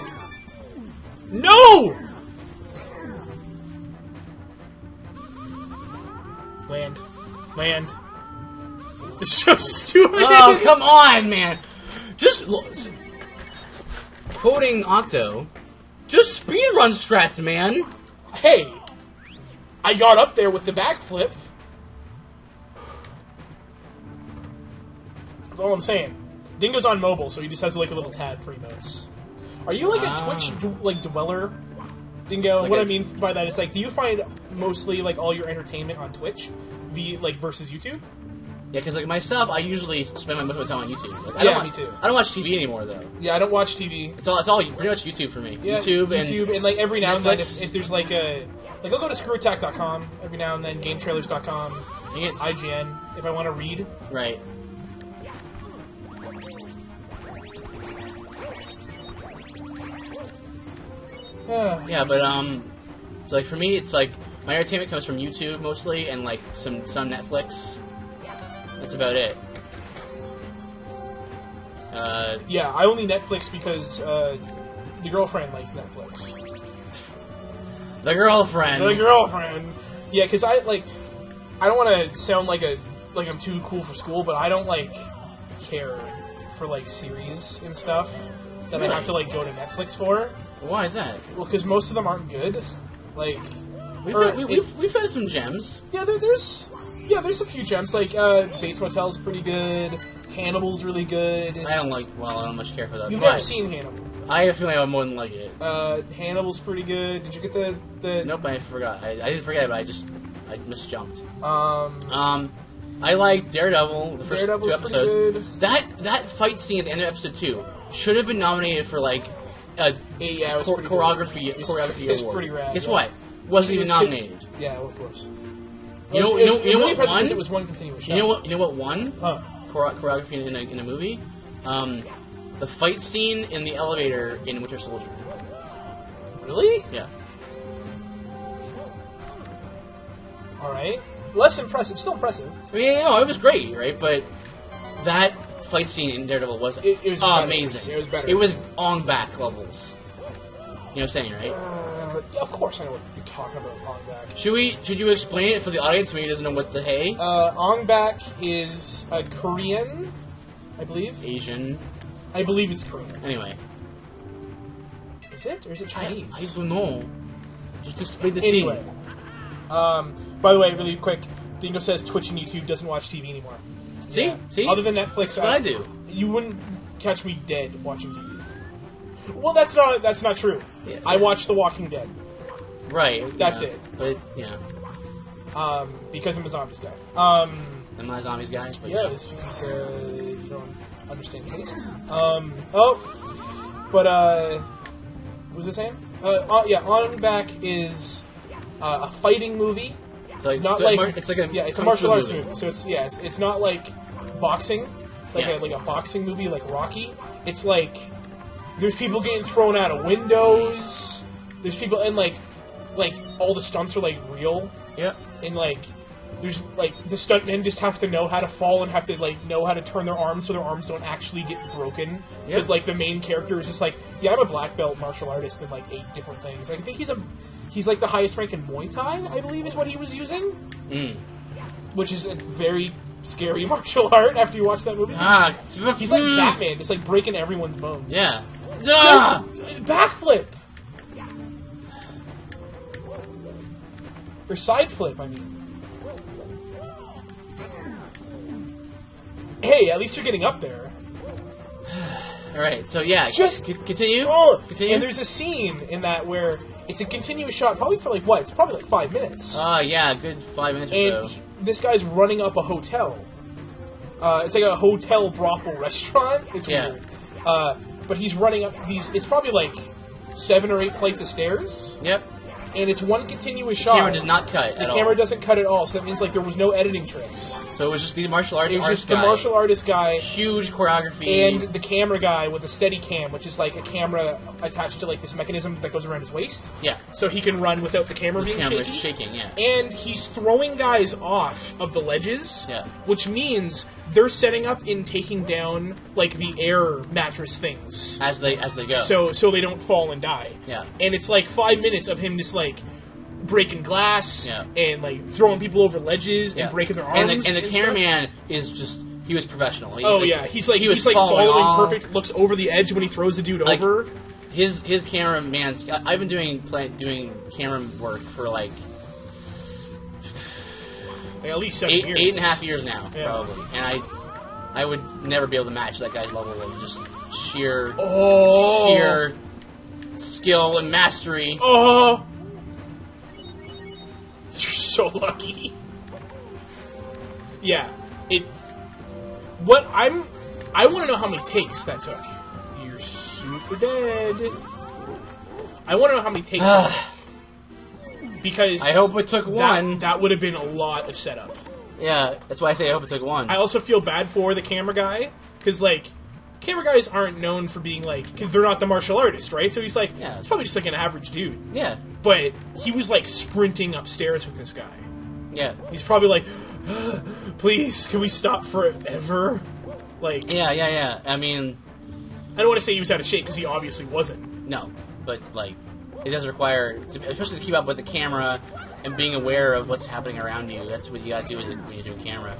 No! Land. It's so stupid. Oh, come on, man! Just quoting Octo. Just speedrun strats, man. Hey, I got up there with the backflip. That's all I'm saying. Dingo's on mobile, so he just has like a little tab for emotes. Are you like a Twitch dweller, Dingo? Like what a- I mean by that is like, do you find mostly like all your entertainment on Twitch, versus YouTube? Yeah, because like myself, I usually spend most of my time on YouTube. Like, Yeah, me too. I don't watch TV anymore though. Yeah, I don't watch TV. It's all pretty much YouTube for me. Yeah, YouTube and like every now and then, Netflix. if there's like I'll go to screwattack.com every now and then, GameTrailers.com, It's, IGN if I want to read. right. Yeah, but so, like for me, it's like my entertainment comes from YouTube mostly, and like some Netflix. That's about it. Yeah, I only Netflix because the girlfriend likes Netflix. The girlfriend. The girlfriend. Yeah, because I don't want to sound like I'm too cool for school, but I don't care for series and stuff that I have to go to Netflix for. Why is that? Well, because most of them aren't good. We've had some gems. Yeah, there's a few gems. Bates Motel's pretty good. Hannibal's really good. I don't much care for that. You've but never seen Hannibal. I have a feeling I would more than like it. Hannibal's pretty good. Did you get the? Nope, I forgot. I didn't forget it, but I misjumped. Um, I like Daredevil. The first Daredevil's 2 episodes. pretty good. That fight scene at the end of episode 2 should have been nominated for like a Yeah, it was pretty good. choreography It's award. pretty rad, Guess yeah. what? Wasn't It even was nominated. Yeah, of course. You know It was what really impressive won? because it was one continuous shot. You know what won? Huh. Choreography in a movie? The fight scene in the elevator in Winter Soldier. Really? Yeah. All right. Less impressive. Still impressive. I mean, it was great, right? But that fight scene in Daredevil was, It was better. amazing. It was better. It was on back levels. You know what I'm saying, right? Yeah, of course, I know what you're talking about. Ong Bak. Should you explain it for the audience who doesn't know what the hey? Ong Bak is a Korean, I believe. Asian. I believe it's Korean. Anyway. Is it, or is it I Chinese? don't know. Just explain the Anyway. thing. By the way, really quick, Dingo says Twitch and YouTube doesn't watch TV anymore. See? Yeah. See? Other than Netflix, That's what I do. You wouldn't catch me dead watching TV. Well, that's not true. Yeah. I watch The Walking Dead. Right. That's yeah. it. But, yeah. Because I'm a zombies guy. I'm not a zombies guy. But Yeah, it's because you don't understand taste. What was I saying? On Back is a fighting movie. So Not so like it's like a it's a kung martial fu arts movie. So it's not like boxing, like Yeah. a boxing movie like Rocky. It's like there's people getting thrown out of windows. There's people and like all the stunts are like real. Yeah. And like there's like the stuntmen just have to know how to fall and have to like know how to turn their arms so their arms don't actually get broken. Because like the main character is just like, yeah, I'm a black belt martial artist in like 8 different things. Like, I think he's like the highest rank in Muay Thai, I believe is what he was using. Which is a very scary martial art after you watch that movie. He's like Batman, just like breaking everyone's bones. Yeah. Just backflip. Or side flip, I mean. Hey, at least you're getting up there. Alright, so yeah, Just- continue. Continue. And there's a scene in that where it's a continuous shot, probably for like what? It's probably like 5 minutes. Yeah, a good 5 minutes or And so. this guy's running up a hotel. It's like a hotel brothel restaurant. It's Yeah. weird. But he's running up these. It's probably like 7 or 8 flights of stairs, Yep. and it's one continuous shot. Camera does not cut The at camera all. doesn't cut at all, so that means like there was no editing tricks. So it was just the martial arts It was just guy. the martial artist guy Huge choreography. and the camera guy with a steady cam, which is like a camera attached to like this mechanism that goes around his waist, yeah. so he can run without the camera The being camera shaky. shaking, yeah. And he's throwing guys off of the ledges, Yeah. which means they're setting up and taking down like the air mattress things, As they go. so they don't fall and die. Yeah. And it's like 5 minutes of him just like breaking glass Yeah. and like throwing people over ledges yeah. and breaking their arms. And the stuff. cameraman is just, he was professional. Oh yeah, he's like following perfect. Looks over the edge when he throws the dude Like, over. His cameraman's. I've been doing camera work for like Like, at least 7 years. 8.5 years now, Yeah. probably. And I would never be able to match that guy's level of just sheer skill and mastery. Oh, you're so lucky. Yeah, I want to know how many takes that took. You're super dead. I want to know how many takes that took. Because I hope it took one. That would have been a lot of setup. Yeah, that's why I say I hope it took one. I also feel bad for the camera guy, because, like, camera guys aren't known for being, like, cause they're not the martial artist, right? So he's like, Yeah. it's probably just, like, an average dude. Yeah, But he was, like, sprinting upstairs with this guy. yeah. He's probably like, please, can we stop forever? Like, Yeah. I mean, I don't want to say he was out of shape, because he obviously wasn't. no, but like, it does require, especially to keep up with the camera and being aware of what's happening around you. That's what you gotta do when you do camera.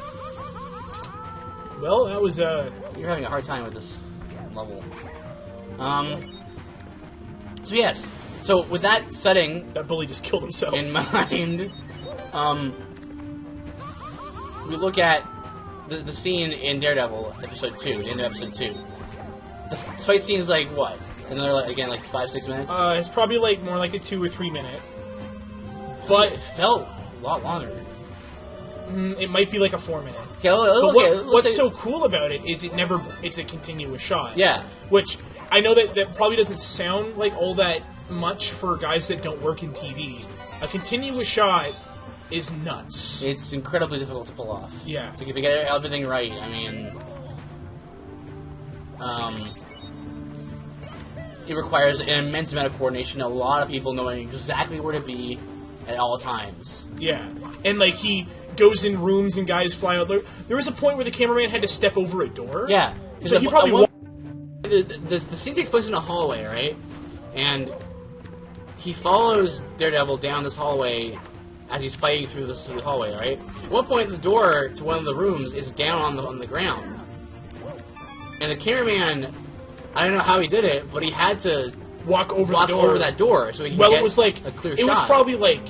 Well, that was, You're having a hard time with this level. So yes. So with that setting that bully just killed himself. in mind, we look at the scene in Daredevil episode 2, the end of episode 2. The fight scene is like what? Another like 5-6 minutes. It's probably like more like a 2 or 3 minute. But it felt a lot longer. It might be like a 4 minute. Okay, What's so cool about it is it's a continuous shot. Yeah. Which I know that probably doesn't sound like all that much for guys that don't work in TV. A continuous shot is nuts. It's incredibly difficult to pull off. Yeah. So if you get everything right, I mean, it requires an immense amount of coordination. A lot of people knowing exactly where to be at all times. Yeah. And like he goes in rooms and guys fly out. There was a point where the cameraman had to step over a door. Yeah. So he probably the scene takes place in a hallway, right? And he follows Daredevil down this hallway as he's fighting through this hallway, right? At one point, the door to one of the rooms is down on the ground. And the cameraman, I don't know how he did it, but he had to walk over that door so he could get it was like a clear it shot. was probably like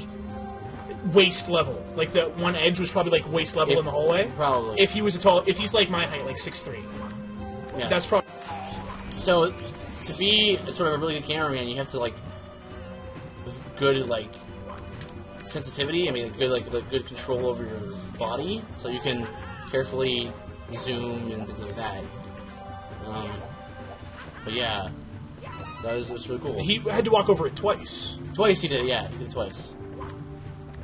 waist level. Like the one edge was probably like waist level in the hallway. Probably. If he's like my height, like 6'3". Yeah. That's probably. So to be sort of a really good cameraman, you have to like good like sensitivity. I mean, good control over your body, so you can carefully zoom and things like that. But yeah, that was really cool. He had to walk over it twice. Twice he did, yeah, he did it twice.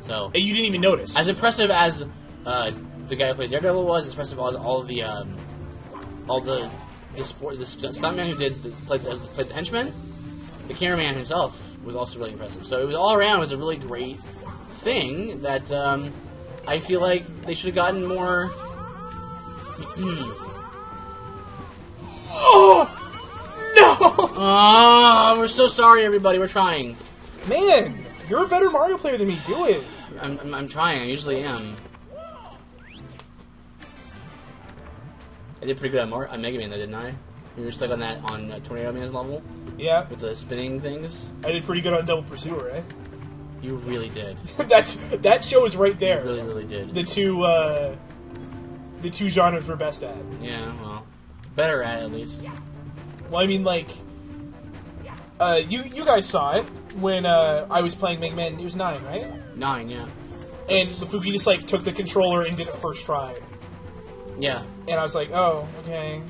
So And you didn't even notice. as impressive as the guy who played Daredevil was, as impressive as all the stuntman who played the henchman, the cameraman himself was also really impressive. So it was all around was a really great thing that I feel like they should have gotten more. Oh no! Oh, we're so sorry, everybody. We're trying. Man, you're a better Mario player than me. Do it. I'm trying. I usually am. I did pretty good on Mega Man, though, didn't I? We were stuck on Tornado Man's level Yeah, with the spinning things. I did pretty good on Double Pursuer, eh? You really did. that shows right there. You really, really did. The two genres we're best at. Yeah, well, better at least. Well, I mean, like, you guys saw it when I was playing Mega Man. It was 9, right? 9, yeah. And Fuki just like took the controller and did it first try. Yeah. And I was like, oh, okay.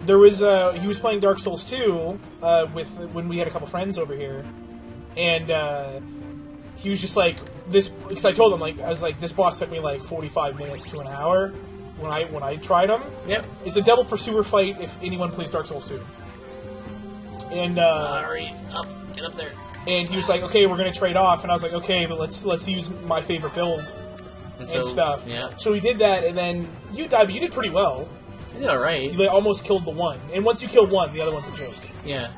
There was he was playing Dark Souls 2 when we had a couple friends over here, and he was just like this because I told him I was like, this boss took me like 45 minutes to an hour when I tried him. Yep. It's a Devil Pursuer fight if anyone plays Dark Souls 2. And Alright, get up there. And he was like, okay, we're gonna trade off, and I was like, okay, but let's use my favorite build and stuff. Yeah. So we did that, and then you died, but you did pretty well. You did alright. You like, almost killed the one, and once you kill one, the other one's a joke. Yeah.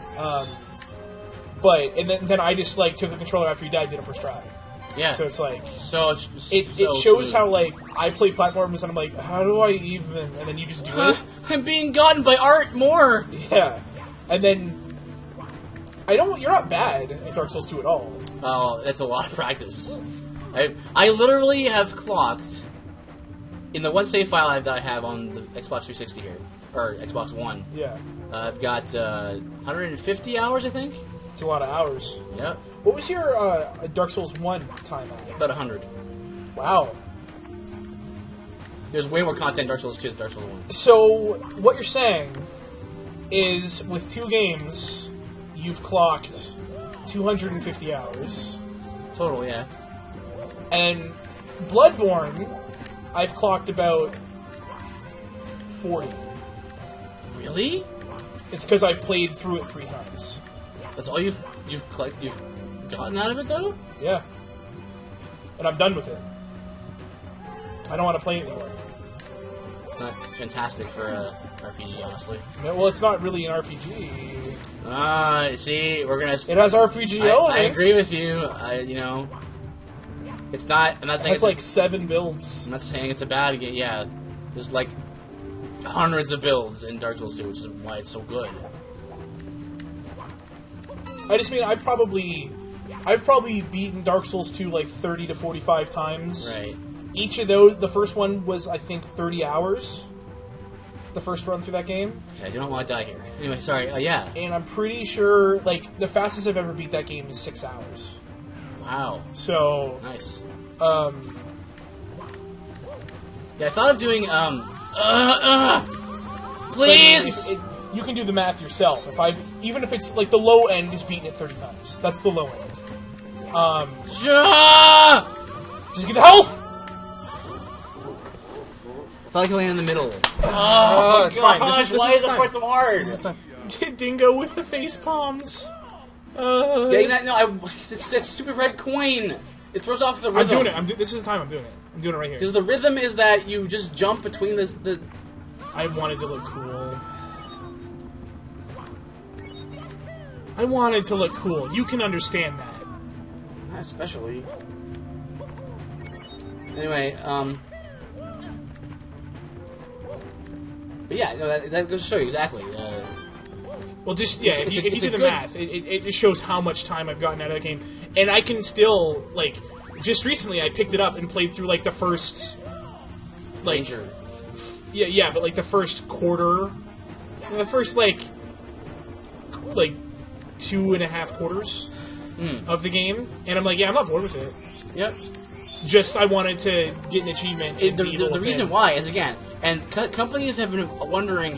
But then I just like took the controller after you died, did it first try. Yeah. So it's like it shows how like I play platforms, and I'm like, how do I even? And then you just do it. I'm being gotten by art more. Yeah, and then you're not bad at Dark Souls 2 at all. Oh, that's a lot of practice. I literally have clocked in the one save file that I have on the Xbox 360 here, or Xbox One. Yeah, I've got 150 hours, I think. it's a lot of hours. Yep. What was your Dark Souls 1 time at? About 100. Wow. There's way more content in Dark Souls 2 than Dark Souls 1. So, what you're saying is, with 2 games, you've clocked 250 hours. Total, yeah. And Bloodborne, I've clocked about 40. Really? It's because I've played through it 3 times. That's all you've gotten out of it, though? Yeah. And I'm done with it. I don't want to play it anymore. It's not fantastic for a RPG, honestly. No, well, it's not really an RPG. See, we're gonna. It has RPG elements. I agree with you. It's not. I'm not saying it has like 7 builds. I'm not saying it's a bad game. Yeah, there's like hundreds of builds in Dark Souls 2, which is why it's so good. I just mean I've probably beaten Dark Souls 2 like 30 to 45 times. Right. each of those, the first one was, I think, 30 hours. The first run through that game. Okay, you don't want to die here. Anyway, sorry. Yeah. And I'm pretty sure, like, the fastest I've ever beat that game is 6 hours. Wow. So, Nice. um, Yeah, I thought of doing please. so you can do the math yourself. Even if it's like the low end is beaten at 30 times. That's the low end. Just get the health. I thought I could land in the middle. Oh, it's fine. Gosh, why is the part so hard? This is time. Dingo with the face palms. Getting that? No, it's that stupid red coin. It throws off the rhythm. I'm doing it. This is the time I'm doing it. I'm doing it right here. Because the rhythm is that you just jump between the. I wanted to look cool. I wanted to look cool. You can understand that. Not especially. Anyway, but yeah, no, that goes to show you exactly. Well, just yeah. It's If you do the math, it just shows how much time I've gotten out of that game, and I can still like. Just recently, I picked it up and played through like the first, like, Danger. yeah, but like the first quarter, the first like 2.5 quarters of the game, and I'm like, yeah, I'm not bored with it. Yep. Just I wanted to get an achievement. The reason why is again, and companies have been wondering,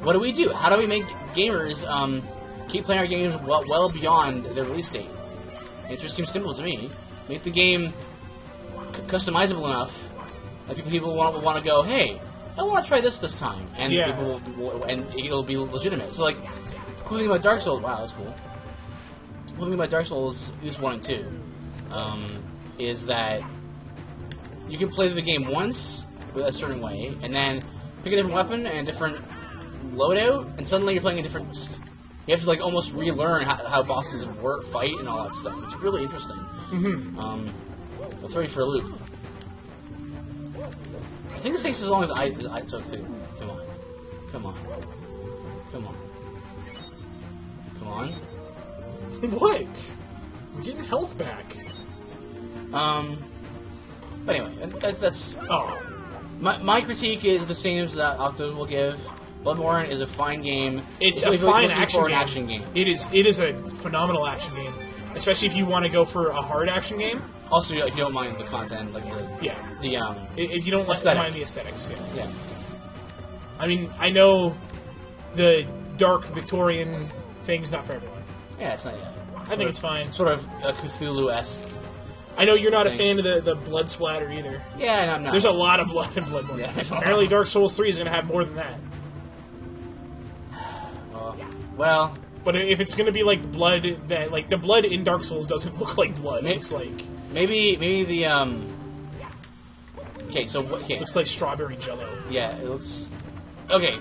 what do we do? How do we make gamers keep playing our games well beyond their release date? It just seems simple to me. Make the game customizable enough that people want to go, hey, I want to try this time, and people will, and it'll be legitimate. So like, the cool thing about Dark Souls, wow, that's cool. The cool thing about Dark Souls, at least 1 and 2, is that you can play the game once a certain way, and then pick a different weapon and a different loadout, and suddenly you're playing a different. You have to like almost relearn how bosses work, fight, and all that stuff. It's really interesting. Mm-hmm. I'll throw you for a loop. I think this takes as long as I took to. Come on. Come on. Come on. Come on. What? I'm getting health back. But anyway, that's Oh. my critique is the same as that Octo will give. Bloodborne is a fine game. It's If a you're fine looking action for game. an action game. It is a phenomenal action game, especially if you want to go for a hard action game. Also, if you don't mind the content, like Yeah. the If you don't Aesthetic. mind the aesthetics, yeah. yeah. I mean, I know the dark Victorian thing's not for everyone. Yeah, it's not. Yeah. I think it's fine. Sort of a Cthulhu-esque. I know you're not a thing. fan of the blood splatter either. Yeah, no, I'm not. There's a lot of blood in Bloodborne. Yeah. Apparently, Dark Souls 3 is going to have more than that. Well, But if it's going to be like blood that, like, the blood in Dark Souls doesn't look like blood. It looks like maybe the Okay, so okay. looks like strawberry jello. Yeah, it looks. Okay,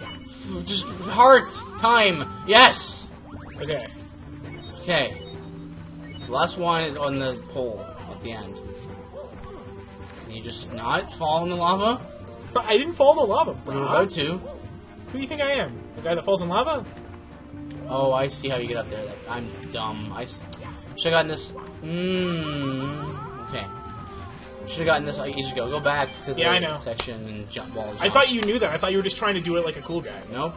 just heart time. Yes. Okay. Okay. The last one is on the pole at the end. Can you just not fall in the lava? I didn't fall in the lava, bro. You were about to. Who do you think I am? The guy that falls in lava? Oh, I see how you get up there. I'm dumb. Should have gotten this. Okay. Should have gotten this ages ago. Go back to the I know. section and jump wall. I thought you knew that. I thought you were just trying to do it like a cool guy. Nope.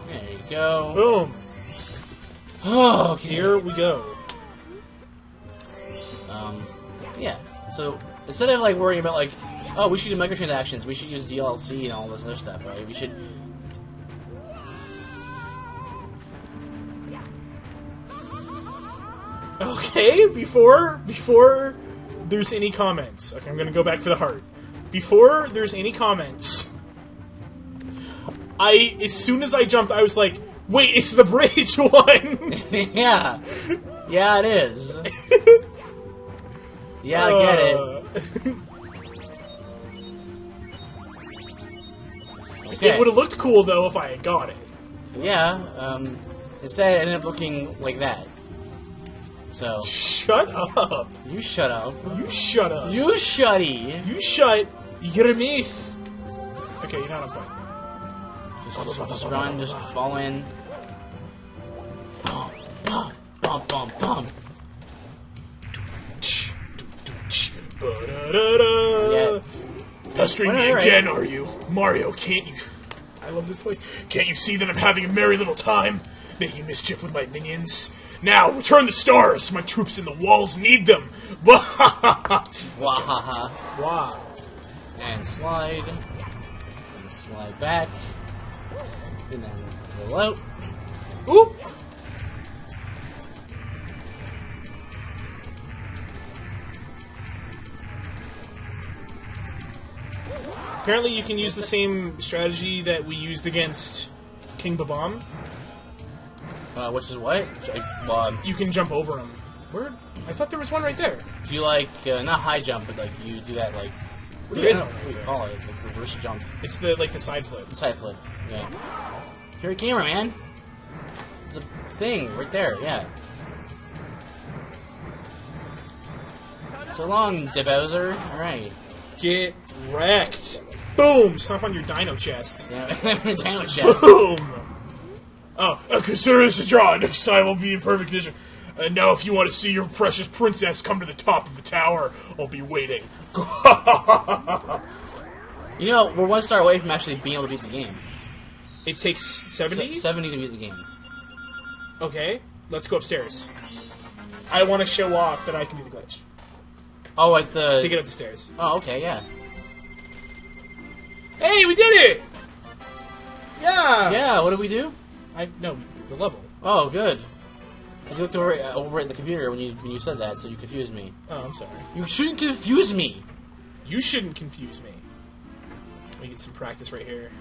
There you go. Boom. Oh, okay. Here we go. Yeah. So instead of like worrying about like, oh, we should do microtransactions, we should use DLC and all this other stuff, right? We should. Okay, before there's any comments. Okay, I'm gonna go back for the heart. Before there's any comments, as soon as I jumped, I was like, wait, it's the bridge one! Yeah. Yeah, it is. Yeah, I get it. Okay. It would have looked cool, though, if I had got it. Yeah, instead it ended up looking like that. So. Shut up! You shut up. You shut up! You shutty! You shut your mouth! Okay, you know what I'm fine. Just run, just fall in. bum, bum, bum. Yeah. Pestering me Alright. again, are you? Mario, can't you... I love this voice. Can't you see that I'm having a merry little time? Making mischief with my minions? Now, return the stars! My troops in the walls need them! Wahaha. Wow. And slide. And slide back. And then roll out. Oop! Apparently you can use the same strategy that we used against King Babam. Which is what? You can jump over him. Where? I thought there was one right there. Do you like, not high jump, but like you do that like... What do There you, is I don't know what do you call it? Like reverse jump. It's the side flip. Side flip. Yeah. Here, camera, man. There's a thing right there, yeah. So long, Debowser. Alright. Get wrecked. Boom! Stomp on your dino chest. Yeah. Down chest. Boom! Oh, consider this a draw. Next time I'll be in perfect condition. And now if you want to see your precious princess come to the top of the tower, I'll be waiting. You know, we're 1 star away from actually being able to beat the game. It takes 70? 70 to beat the game. Okay, let's go upstairs. I want to show off that I can do the glitch. Oh, at the... To get up the stairs. Oh, okay, yeah. Hey, we did it! Yeah! Yeah, what did we do? No, the level. Oh, good. Because you looked over at the computer when you said that, so you confused me. Oh, I'm sorry. You shouldn't confuse me! You shouldn't confuse me. Let me get some practice right here.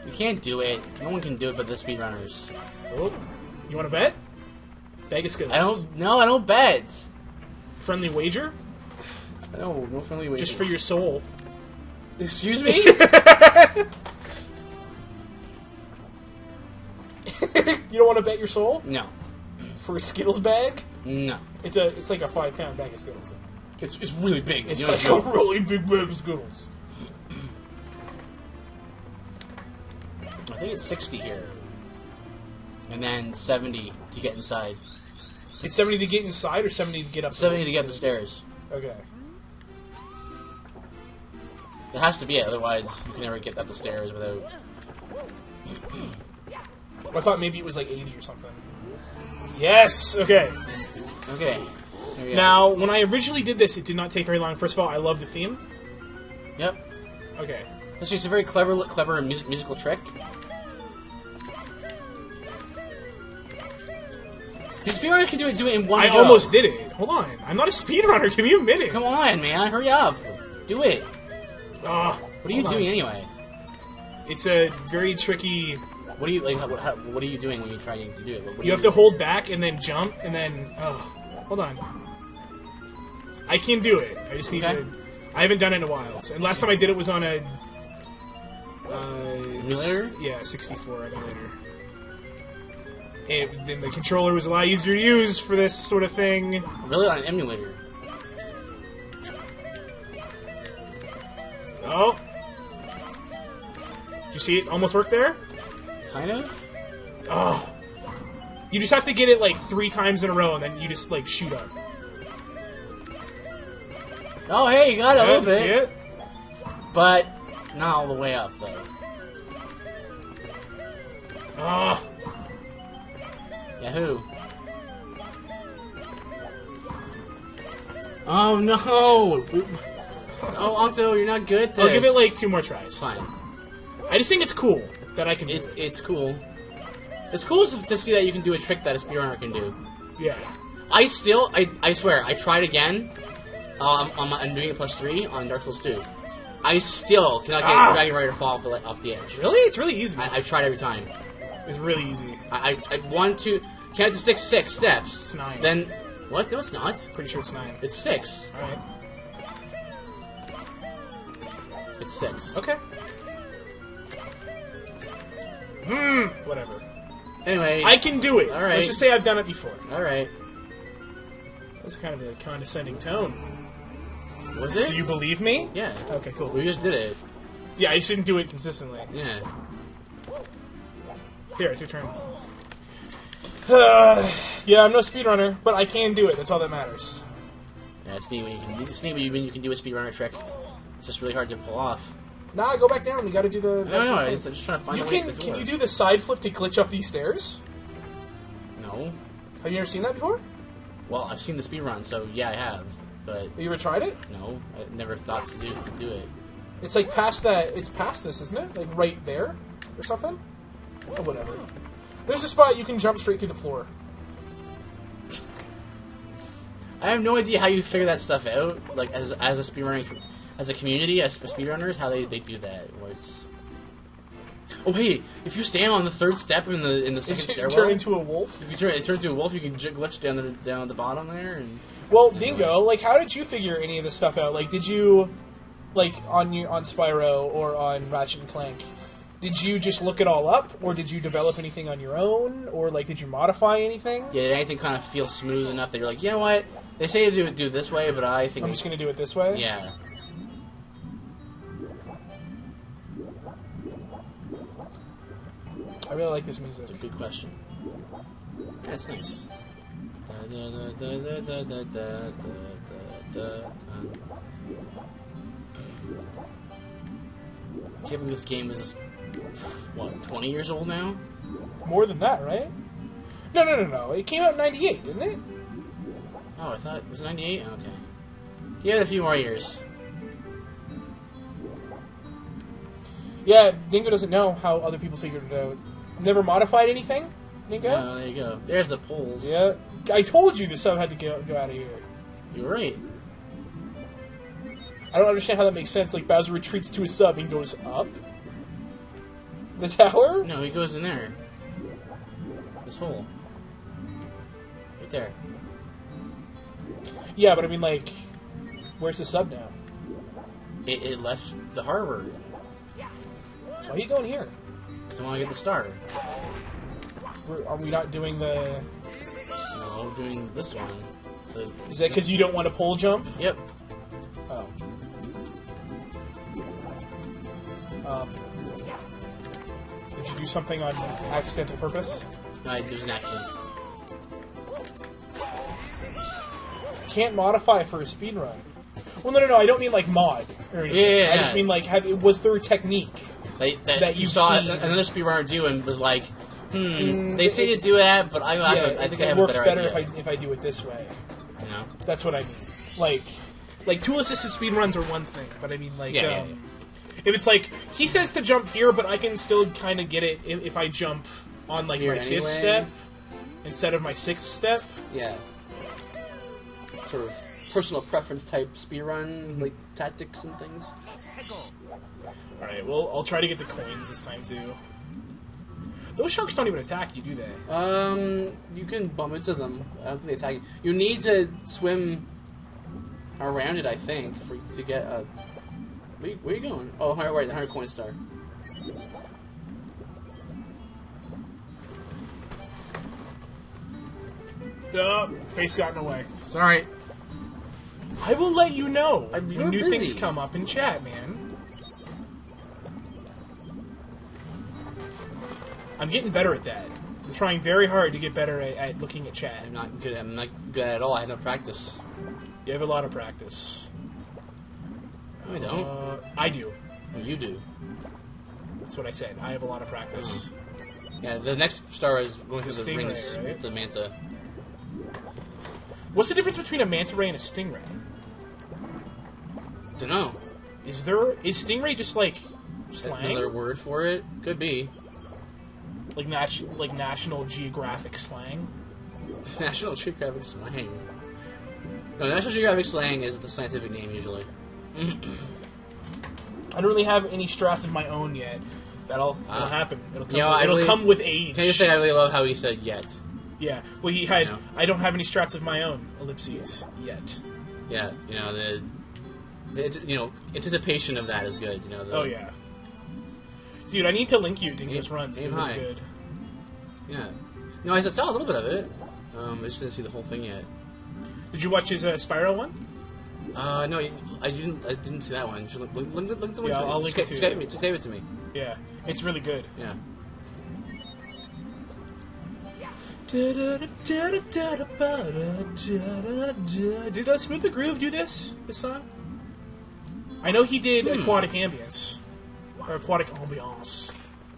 You can't do it. No one can do it but the speedrunners. Oh, you want to bet? Bag of Skittles. I don't bet! Friendly wager? No friendly ways. Just for your soul. Excuse me? You don't want to bet your soul? No. For a Skittles bag? No. It's like a 5-pound bag of Skittles. It's really big. It's You know, like a really big bag of Skittles. I think it's 60 here. And then 70 to get inside. It's 70 to get inside or 70 to get up? 70 to get up the stairs. Okay. It has to be it, otherwise you can never get up the stairs without... I thought maybe it was like 80 or something. Yes! Okay. Okay. There we go. Now, when I originally did this, it did not take very long. First of all, I love the theme. Yep. Okay. It's just a very clever musical trick. The speedrunner can do it in one I go. almost did it. Hold on. I'm not a speedrunner. Can you admit it? Come on, man. Hurry up. Do it. Ah, What are you doing anyway? It's a very tricky... What are you like? What are you doing when you're trying to do it? What You have to hold back and then jump and then... Oh, hold on. I can do it. I just need to... I haven't done it in a while. And last time I did it was on a... Emulator? Yeah, 64 emulator. And then the controller was a lot easier to use for this sort of thing. Really, on an emulator? Oh. Did you see it almost work there? Kind of. Oh. You just have to get it like 3 times in a row and then you just like shoot up. Oh, hey, you got it a little See bit. it? But not all the way up, though. Oh. Yahoo. Oh, no! Oh, Octo, you're not good at this. I'll give it like 2 more tries. Fine. I just think it's cool that I can do It's it. cool. It's cool to see that you can do a trick that a speedrunner can do. Yeah. I swear, I tried again. I'm doing it +3 on Dark Souls 2. I still cannot get Dragon Rider to fall off the edge. Really? It's really easy. I've tried every time. It's really easy. I 1, 2, count to 6 steps. It's 9. Then what? No, it's not. Pretty sure it's 9. It's 6. Alright. It's 6. Okay. Whatever. Anyway, I can do it. All right. Let's just say I've done it before. all right. That's kind of a condescending tone. Was it? Do you believe me? Yeah. Okay, cool. We just did it. Yeah, I just didn't do it consistently. Yeah. Here, it's your turn. Yeah, I'm no speedrunner, but I can do it. That's all that matters. Yeah, it's neat when you can do a speedrunner trick. It's just really hard to pull off. Nah, go back down. We gotta do the... No, I'm just trying to find You a way can, to the can door. you do the side flip to glitch up these stairs? No. Have you ever seen that before? Well, I've seen the speedrun, so yeah, I have. But Have you ever tried it? no, I never thought to do it. It's like past that... It's past this, isn't it? Like right there? Or something? Or whatever. There's a spot you can jump straight through the floor. I have no idea how you figure that stuff out. Like as a speedrunning, as a community, as for speedrunners, how they do that. Where it's... Oh hey, if you stand on the third step in the second You stairwell, turn into a wolf? if you turn into a wolf, you can glitch down at the bottom there. And Well, Dingo, like, how did you figure any of this stuff out? Like, did you, like, on Spyro or on Ratchet and Clank, did you just look it all up, or did you develop anything on your own, or like, did you modify anything? yeah, anything kind of feels smooth enough that you're like, you know what? They say to do it this way, but I think I'm just gonna do it this way. Yeah. I really like this music. That's a good question. That's nice. I can't believe this game is, what, 20 years old now? More than that, right? No. It came out in '98, didn't it? Oh, I thought it was 98? Okay. Give it a few more years. Yeah, Dingo doesn't know how other people figured it out. Never modified anything, Dingo? Oh, there you go. There's the poles. Yeah. I told you the sub had to go out of here. You're right. I don't understand how that makes sense. Like, Bowser retreats to his sub and goes up the tower? No, he goes in there. This hole. Right there. Yeah, but I mean, like, where's the sub now? It left the harbor. Why are you going here? Because I want to get the star. Are we not doing the... No, I'm doing this one. Is that because you don't want to pole jump? Yep. Oh. Did you do something on accidental purpose? There's an accident. Can't modify for a speed run. Well, no, I don't mean like mod or anything. Yeah. I just mean like, was there a technique? That you you've saw seen. another speedrunner do and was like, they say to do that, but I think I have a works better better idea. if I do it this way. You know? That's what I mean. Like tool-assisted speedruns are one thing, but I mean, like, Yeah. if it's like, he says to jump here, but I can still kind of get it if I jump on, like, Here my anyway. fifth step instead of my sixth step. Yeah. Sort of personal preference type speedrun, like, tactics and things. Alright, well, I'll try to get the coins this time, too. Those sharks don't even attack you, do they? You can bump into them. I don't think they attack you. You need to swim around it, I think, to get a... Where are you going? Oh, right, the 100 coin star. Face got in the way. It's alright. I will let you know You're when new busy. things come up in chat, man. I'm getting better at that. I'm trying very hard to get better at looking at chat. I'm not good at all. I had no practice. You have a lot of practice. No, I don't. I do. No, you do. That's what I said. I have a lot of practice. Yeah, the next star is going through the Stingray, rings, right? the manta. What's the difference between a manta ray and a stingray? Dunno. Is stingray just like slang? Another word for it? Could be. Like National Geographic slang? National Geographic slang. No, National Geographic slang is the scientific name usually. I don't really have any strats of my own yet. That'll happen. It'll come, You know, it'll come with age. Can you say I really love how he said yet? Yeah. Well, he had. You know. I don't have any strats of my own. Ellipses yet. Yeah, you know the anticipation of that is good. You know. Oh yeah. Dude, I need to link you. Dingo's runs. aim They're really high. good. Yeah. No, I saw a little bit of it. I just didn't see the whole thing yet. Did you watch his Spyro one? No, I didn't see that one. You should look the one Yeah, to me. I'll link it to you. Skype it to me. Yeah, it's really good. Yeah. Did Smooth the Groove do this song? I know he did Aquatic Ambience. Or Aquatic Ambiance.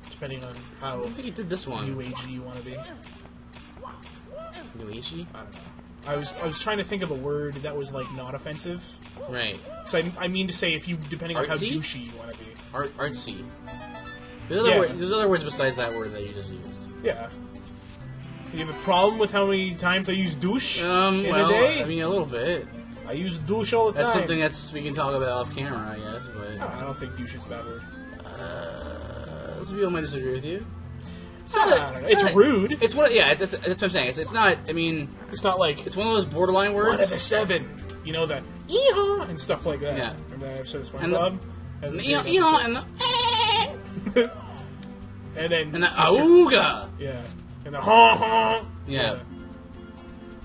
Depending on how I think he did this one. new agey you want to be. New Agey? I don't know. I was trying to think of a word that was like not offensive. Right. Because I mean to say if you depending on how Artsy? douchey you want to be. Artsy. There's other words besides that word that you just used. Yeah. You have a problem with how many times I use douche in Well, a day? I mean, a little bit. I use douche all the That's time. something that's we can talk about off camera, I guess. But I don't think douche is a bad word. some people might disagree with you. I don't know. It's rude. It's what, yeah. That's what I'm saying. It's not. I mean, It's not like it's one of those borderline one of the words. 7. You know that eehaw and stuff like that. Yeah. Remember that episode of And the- SpongeBob? Has a big And the and then and the Mr. auga. Yeah. And the ha ha. Yeah.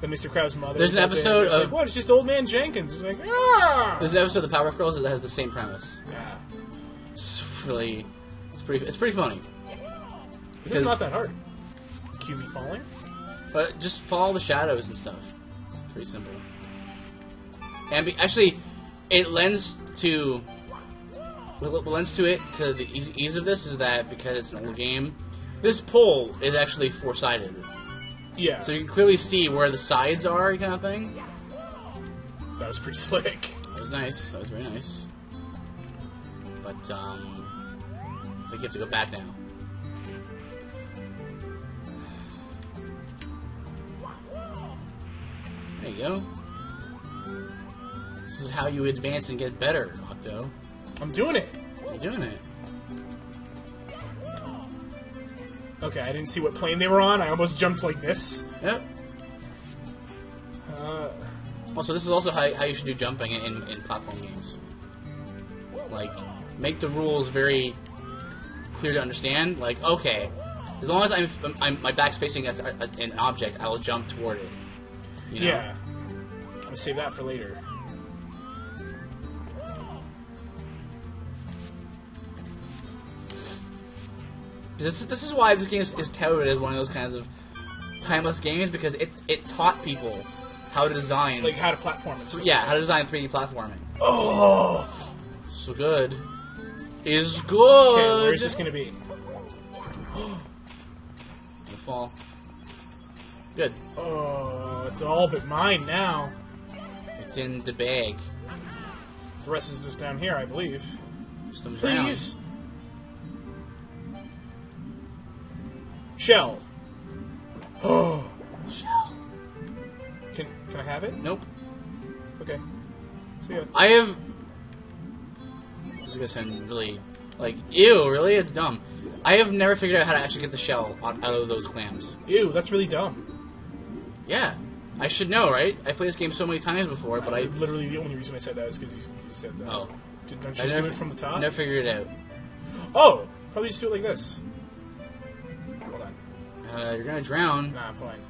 Then Mr. Krabs' mother. There's an does it, and episode it's of- like, what? It's just old man Jenkins. It's like ah. There's an episode of the Powerpuff Girls that has the same premise. Yeah. It's really, it's pretty funny. It's not that hard. Cue me falling. But just follow the shadows and stuff. It's pretty simple. And actually, it lends to what lends to it to the ease of this is that because it's an old game, this pole is actually 4-sided, Yeah. so you can clearly see where the sides are, kind of thing. That was pretty slick. That was nice. That was very nice. But I think you have to go back now. There you go. This is how you advance and get better, Octo. I'm doing it. You're doing it. Okay, I didn't see what plane they were on. I almost jumped like this. Yep. Also, this is also how you should do jumping in platform games. Like, make the rules very clear to understand. Like, okay, as long as my back's facing an object, I will jump toward it. You know? Yeah. I'm gonna save that for later. This is why this game is touted as one of those kinds of timeless games, because it taught people how to design, Like how to platform and stuff. how to design 3D platforming. Oh. So good. Is good. Okay, where's this gonna be? Gonna fall. Good. Oh, it's all but mine now. It's in the bag. The rest is just down here, I believe. Some Please. Shell. Oh. Shell. Can I have it? Nope. Okay. See ya. I have. This is gonna sound really like ew. Really, it's dumb. I have never figured out how to actually get the shell out of those clams. Ew, that's really dumb. Yeah, I should know, right? I played this game so many times before, but I literally the only reason I said that is because you said that. Oh. Don't you I just never, do it from the top? never figured it out. Oh, probably just do it like this. Hold on. You're gonna drown. Nah, I'm fine.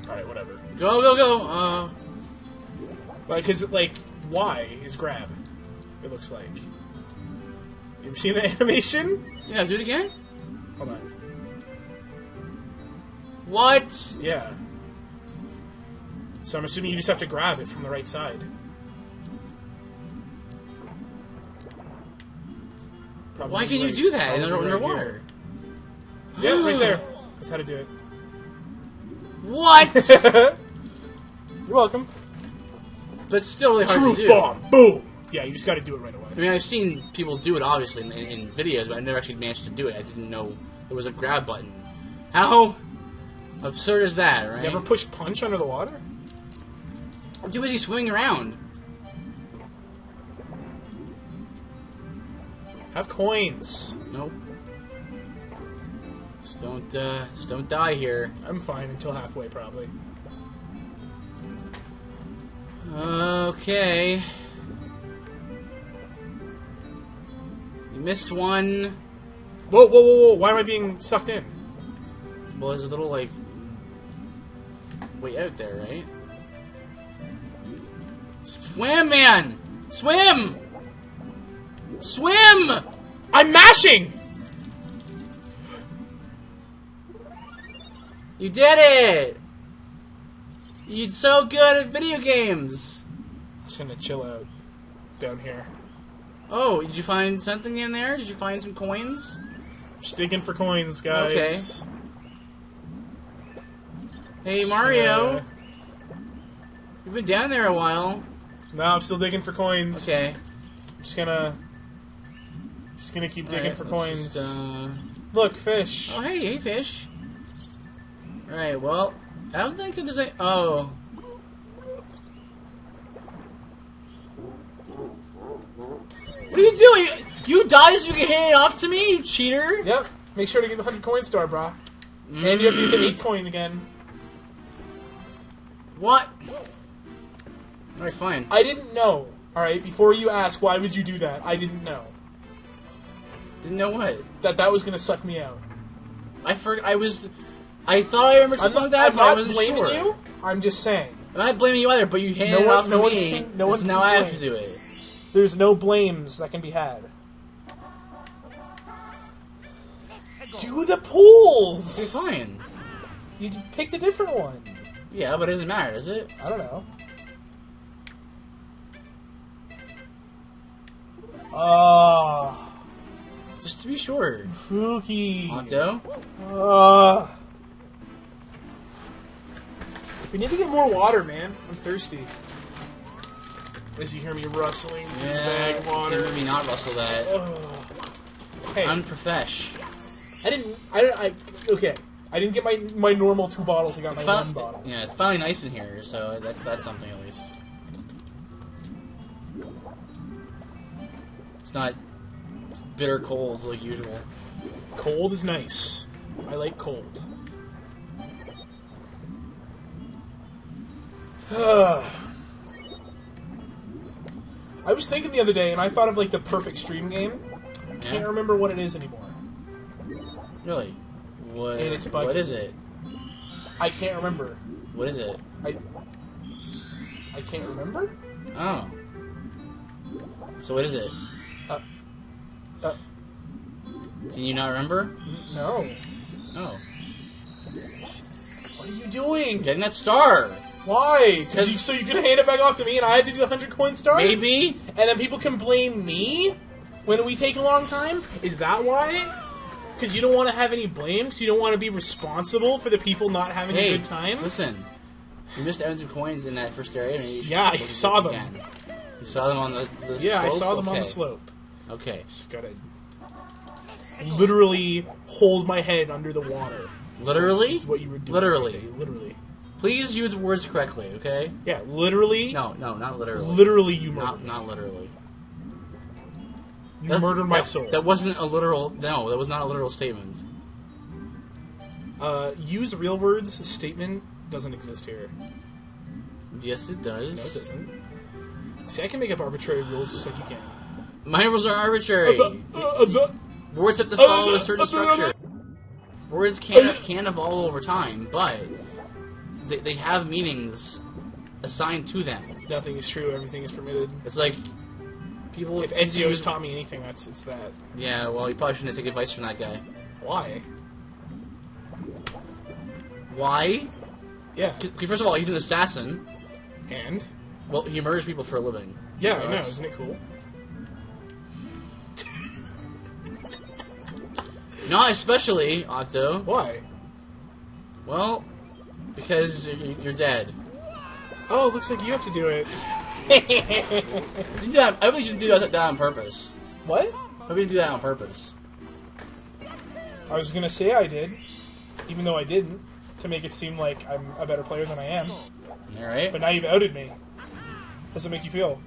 Alright, whatever. Go, go, go! Because, like, Y is grab. It looks like. You ever seen the animation? Yeah, do it again? Hold on. What? Yeah. So I'm assuming you just have to grab it from the right side. Probably Why can you right- do that probably right underwater? here. Yeah, right there. That's how to do it. What? You're welcome. But it's still really hard Truth to do. bomb! Boom! Yeah, you just gotta do it right away. I mean, I've seen people do it, obviously, in videos, but I never actually managed to do it. I didn't know there was a grab button. How absurd is that, right? Never push punch under the water? I'm too busy swimming around. Have coins. Nope. Just don't die here. I'm fine until halfway, probably. Okay. You missed one. Whoa, whoa, whoa, whoa! Why am I being sucked in? Well, there's a little, like, way out there, right? Swim, man! Swim! Swim! I'm mashing! You did it! You're so good at video games! Just gonna chill out down here. Oh, did you find something in there? Did you find some coins? Just digging for coins, guys. Okay. Hey, Mario. You've been down there a while. No, I'm still digging for coins. Okay. Just gonna keep digging for coins. Just, Look, fish. Oh, hey, fish. Alright, well, I don't think there's a... Oh. What are you doing? You died so you can hand it off to me, you cheater? Yep. Make sure to get the 100 coin star, brah. And you have to get the 8 coin again. What? Alright, fine. I didn't know. Alright, before you ask why would you do that, I didn't know. Didn't know what? That was gonna suck me out. I thought I remembered something like that, but I wasn't blaming sure. you. I'm just saying. I'm not blaming you either, but you handed it off to me. So now I have to do it. There's no blames that can be had. Do the pools! Okay, fine. You picked a different one. Yeah, but it doesn't matter, does it? I don't know. Ah. Just to be sure. Fuki. Otto? We need to get more water, man. I'm thirsty. As you hear me rustling through the bag of water. Let me not rustle that. Hey. I'm profesh. Okay. I didn't get my normal 2 bottles. I got my 1 bottle. Yeah, it's finally nice in here, so that's something at least. It's not bitter cold like usual. Cold is nice. I like cold. I was thinking the other day, and I thought of like the perfect stream game. Can't remember what it is anymore. Really? What? And it's buggy. What is it? I can't remember. What is it? I can't remember? Oh. So what is it? Can you not remember? No. Oh. What are you doing? Getting that star. Why? So you can hand it back off to me and I have to do the 100 coin star? Maybe. And then people can blame me when we take a long time? Is that why? Because you don't want to have any blame? Because you don't want to be responsible for the people not having a good time? Listen. You missed out on some coins in that first area. Yeah, I saw them. Again. You saw them on the slope? Yeah, I saw them on the slope. Okay. Just gotta literally hold my head under the water. Literally? Is what you were doing. Literally. Okay, literally. Please use words correctly, okay? Yeah, literally. No, not literally. Literally, you murdered me. Not literally. You murdered my soul. That wasn't a literal... No, that was not a literal statement. Use real words. Statement doesn't exist here. Yes, it does. No, it doesn't. See, I can make up arbitrary rules just like you can. My rules are arbitrary. Words have to follow a certain structure. Words can evolve over time, but they have meanings assigned to them. Nothing is true. Everything is permitted. It's like people. If Ezio has taught me anything, it's that. Yeah, well, you probably shouldn't take advice from that guy. Why? Why? Yeah. First of all, he's an assassin. And? Well, he murders people for a living. Yeah, So I know. Isn't it cool? Not especially, Octo. Why? Well, because you're dead. Oh, looks like you have to do it. I believe you didn't do that on purpose. What? I believe you did that on purpose. I was gonna say I did, even though I didn't, to make it seem like I'm a better player than I am. Alright. But now you've outed me. How does it make you feel?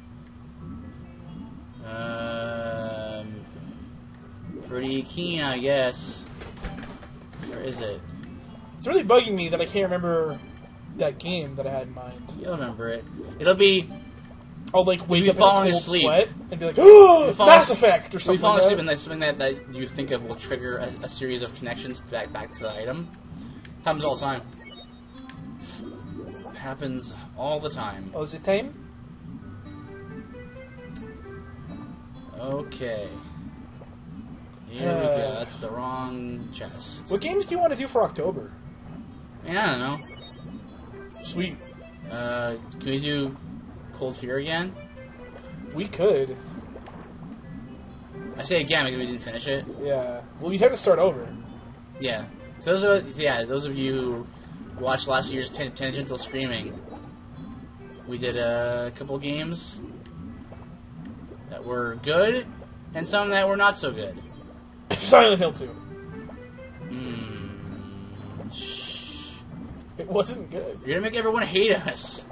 Pretty keen, I guess. Or is it? It's really bugging me that I can't remember that game that I had in mind. You'll remember it. It'll be... I'll like wake be up in a falling cold asleep. sweat and be like, "Oh, Mass Effect!" or You'll something. be falling like asleep that. and that's something that you think of will trigger a series of connections back to the item. Happens all the time. Happens all the time. Oh, is it time? Here we go. That's the wrong chest. What games do you want to do for October? Yeah, I don't know. Sweet. Can we do Cold Fear again? We could. I say again because we didn't finish it. Yeah. Well, you'd have to start over. Yeah. So those of you who watched last year's Tangential Screaming, we did a couple games that were good and some that were not so good. Silent Hill 2. It wasn't good. You're gonna make everyone hate us.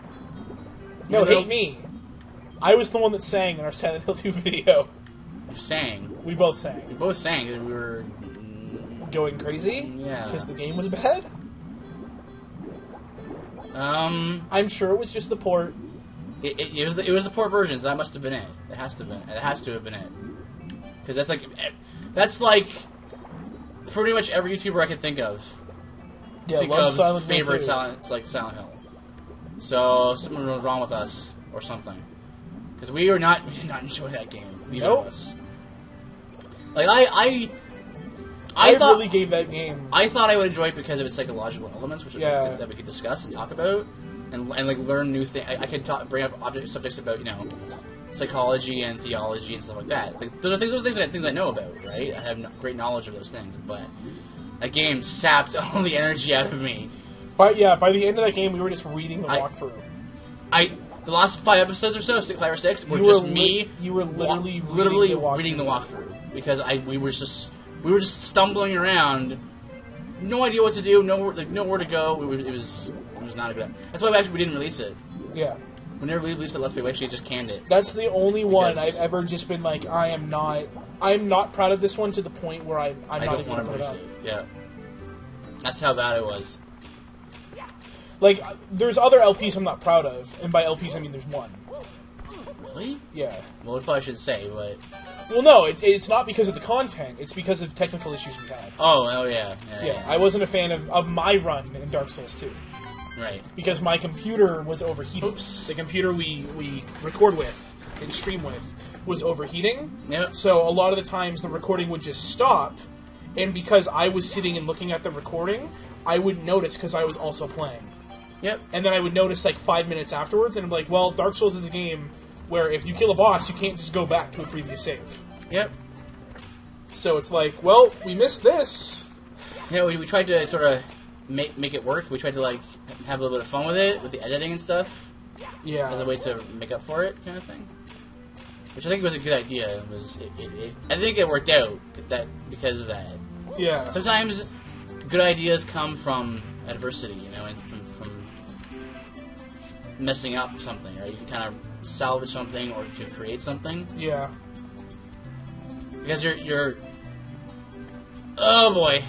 No, Even though- hate me. I was the one that sang in our Silent Hill 2 video. You're saying. We both sang. We both sang that we were. Going crazy? Yeah. Because the game was bad? I'm sure it was just the port. It was the port version, so that must have been it. It has to have been it. Because that's like pretty much every YouTuber I can think of. Yeah, Think love of Silent Hill favorite 2. Silent Hill. So something was wrong with us or something. Because we did not enjoy that game. Neither of us. Like I thought really gave that game. I thought I would enjoy it because of its psychological elements, which Yeah. that we could discuss and talk about, and like learn new things. I could bring up subjects about psychology and theology and stuff like that. Like, those are things I know about, right? I have great knowledge of those things, but that game sapped all the energy out of me. But yeah, by the end of that game, we were just reading the walkthrough. The last 5 episodes or so, 5 or 6, were You just were me. you were literally reading the walkthrough because we were just stumbling around, no idea what to do, nowhere to go. It was not a good. That's why we didn't release it. Yeah. Whenever we released it, Let's Play, we actually just canned it. That's the only one I've ever just been like, I'm not proud of this one to the point where I'm I not don't even want going to to put release it it. Yeah, that's how bad it was. Like, there's other LPs I'm not proud of, and by LPs I mean there's one. Really? Yeah. Well, we probably should say, but Well, no, it's not because of the content. It's because of technical issues we had. yeah. I wasn't a fan of my run in Dark Souls 2. Right. Because my computer was overheating. Oops. The computer we record with and stream with was overheating. Yep. So a lot of the times the recording would just stop, and because I was sitting and looking at the recording, I wouldn't notice because I was also playing. Yep. And then I would notice like 5 minutes afterwards, and I'm like, well, Dark Souls is a game where if you kill a boss, you can't just go back to a previous save. Yep. So it's like, well, we missed this. Yeah, we tried to sort of make it work. We tried to like have a little bit of fun with it, with the editing and stuff, Yeah. as a way to make up for it, kind of thing. Which I think was a good idea. I think it worked out because of that. Yeah. Sometimes good ideas come from adversity, and from messing up something, right? You can kind of salvage something or to create something. Yeah. Because you're oh boy.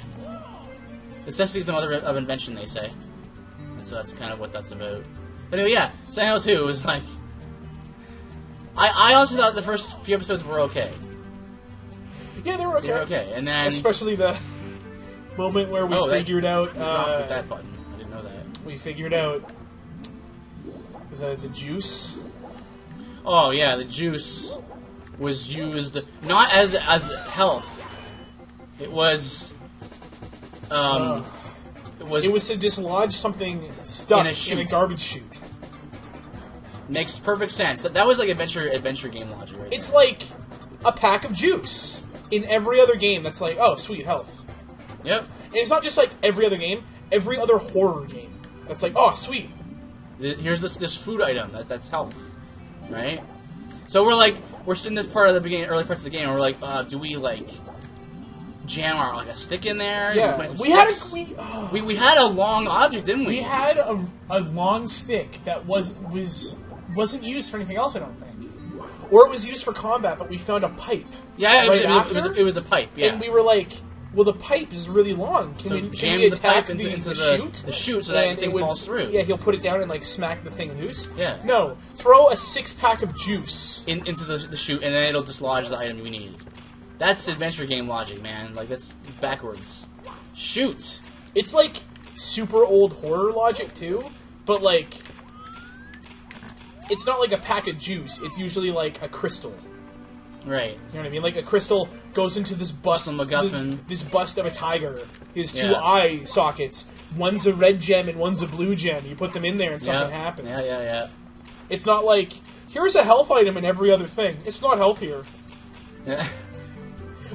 Necessity is the mother of invention, they say. And so that's kind of what that's about. But anyway, yeah, Silent Hill 2 was like... I honestly thought the first few episodes were okay. Yeah, they were okay. They were okay, and then... Especially the moment where we figured out... What's wrong with that button? I didn't know that. We figured out the juice. Oh, yeah, the juice was used not as health. It was... It was to dislodge something stuck in a garbage chute. Makes perfect sense. That was like adventure game logic, right? It's like a pack of juice in every other game. That's like, oh, sweet health. Yep. And it's not just like every other game. Every other horror game. That's like, oh, sweet. Here's this food item. That's health, right? So we're in this part of the early parts of the game. And we're like, do we like jam a stick in there? Yeah, we had a long object, didn't we? We had a long stick that wasn't used for anything else, I don't think, or it was used for combat. But we found a pipe. Yeah, right it was a pipe. Yeah, and we were like, well, the pipe is really long. Can we attack the chute? The chute, so that thing falls through. Yeah, he'll put it down and like smack the thing loose. Yeah. No, throw a 6-pack of juice into the chute, and then it'll dislodge the item we need. That's adventure game logic, man. Like, that's backwards. Shoot! It's like super old horror logic too, but like it's not like a pack of juice. It's usually like a crystal. Right. You know what I mean? Like a crystal goes into this bust, Some MacGuffin. this bust of a tiger. His two Yeah. eye sockets. One's a red gem and one's a blue gem. You put them in there and something Yeah. happens. Yeah. It's not like here's a health item in every other thing. It's not health here. Yeah.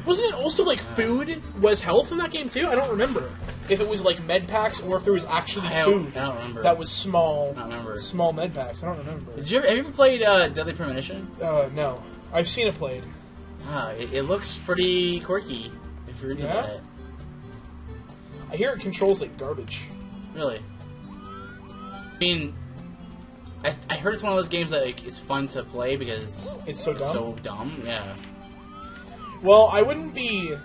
Wasn't it also like food was health in that game too? I don't remember if it was like med packs or if there was actually food I don't remember. that was small. I don't remember. Small med packs. I don't remember. Have you ever played Deadly Premonition? No, I've seen it played. It looks pretty quirky. If you're into Yeah? that, I hear it controls like garbage. really. I mean, I heard it's one of those games that like, it's fun to play because It's so dumb. so dumb. Yeah. Well, I wouldn't be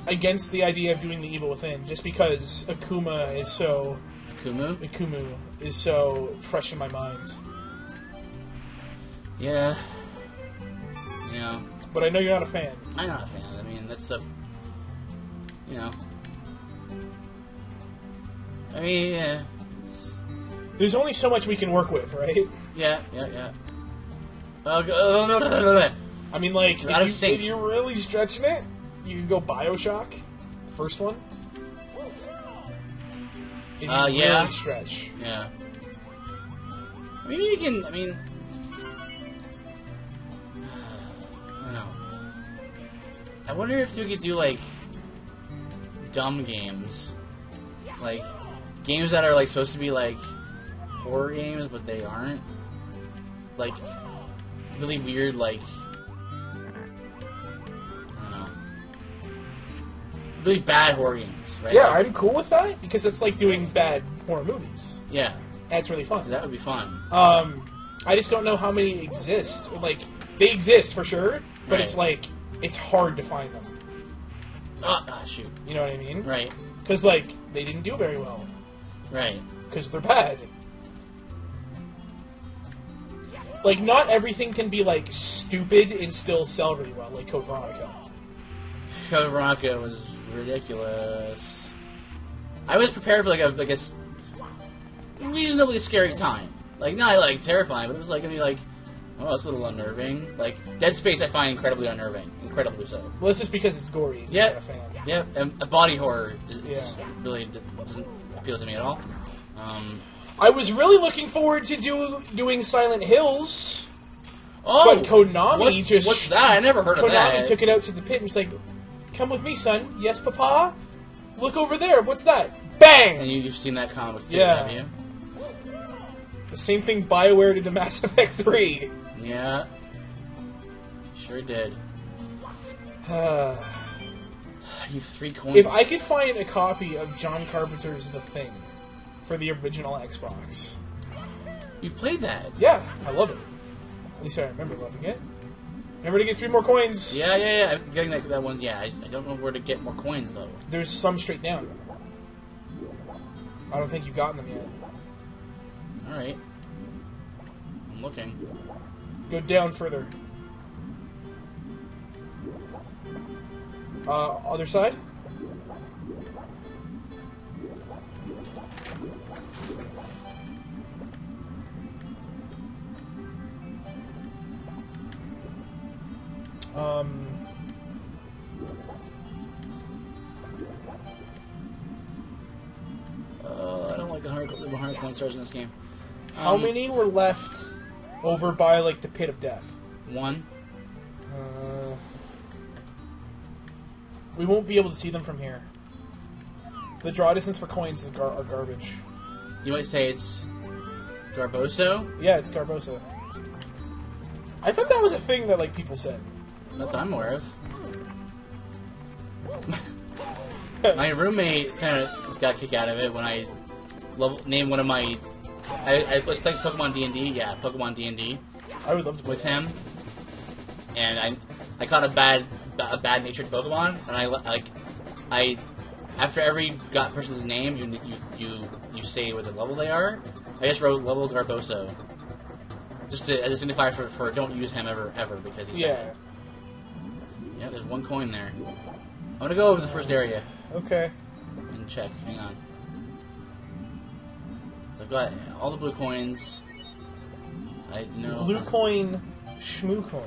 against the idea of doing the Evil Within just because Akumu is so fresh in my mind. Yeah. Yeah. But I know you're not a fan. I'm not a fan. I mean, that's a. You know. I mean, yeah. There's only so much we can work with, right? Yeah. No. I mean, like, Out of sync. if you're really stretching it, you can go Bioshock, the first one. If you yeah. really stretch. Yeah. Maybe you can. I mean. I don't know. I wonder if you could do, like. Dumb games. Like. Games that are, like, supposed to be, like. Horror games, but they aren't. Like. Really weird, like. I don't know. Really bad horror games, right? Yeah, Like, I'm cool with that because it's like doing bad horror movies. yeah. That's really fun. That would be fun. I just don't know how many exist. Like, they exist for sure, but Right. it's like, it's hard to find them. Shoot. You know what I mean? Right. Because, like, they didn't do very well. Right. Because they're bad. Like, not everything can be, like, stupid and still sell really well, like Code Veronica. Code Veronica was ridiculous. I was prepared for like a reasonably scary time. Like not like terrifying, but it was like gonna be like, oh, it's a little unnerving. Like Dead Space, I find incredibly unnerving, incredibly so. Well, it's just because it's gory. And Yeah. you're not a fan. Yeah, and a body horror just Yeah. really doesn't appeal to me at all. I was really looking forward to doing Silent Hills, Oh, but Konami what's that? I never heard of Konami that. took it out to the pit and was like, "Come with me, son." Yes, Papa. Look over there. What's that? Bang! And you've seen that comic too, Yeah. have you? The same thing BioWare did to Mass Effect 3. Yeah. Sure did. You 3 coins. If I could find a copy of John Carpenter's The Thing for the original Xbox. You've played that. Yeah, I love it. At least I remember loving it. Remember to get 3 more coins. Yeah. I'm getting that one. Yeah, I don't know where to get more coins though. There's some straight down. I don't think you've gotten them yet. All right. I'm looking. Go down further. Other side? I don't like 100 coin stars in this game. How many were left over by, like, the Pit of Death? 1. We won't be able to see them from here. The draw distance for coins is are garbage. You might say it's Garboso. Yeah, it's Garbosa. I thought that was a thing that, like, people said. Not that I'm aware of. My roommate kind of got a kick out of it when I named one of my. I was playing Pokemon D&D. Yeah, Pokemon D&D I would love to play with that. him, and I caught a bad-natured Pokemon, and I after every person's name, you say what the level they are. I just wrote level Garboso, just as a signifier for don't use him ever because he's bad. Yeah, there's 1 coin there. I'm gonna go over the first area Okay. and check. Hang on. So I've got all the blue coins. I know. Blue coin, shmoo coin.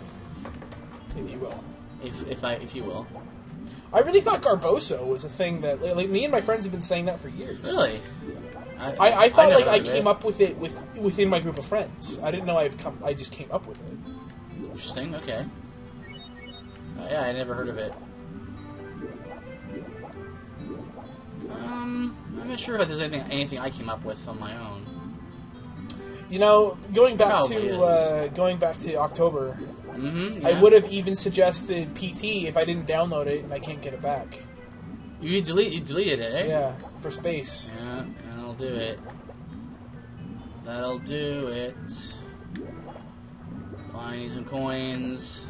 If you will. If you will. I really thought Garboso was a thing that, like, me and my friends have been saying that for years. Really? I thought never like I heard of came it. up with it within my group of friends. I didn't know I just came up with it. Interesting. Okay. Yeah, I never heard of it. I'm not sure if there's anything I came up with on my own. You know, going back Probably to October, Mm-hmm. I would have even suggested PT if I didn't download it and I can't get it back. You deleted it, eh? Yeah, for space. Yeah, that'll do it. That'll do it. Fine, need some coins.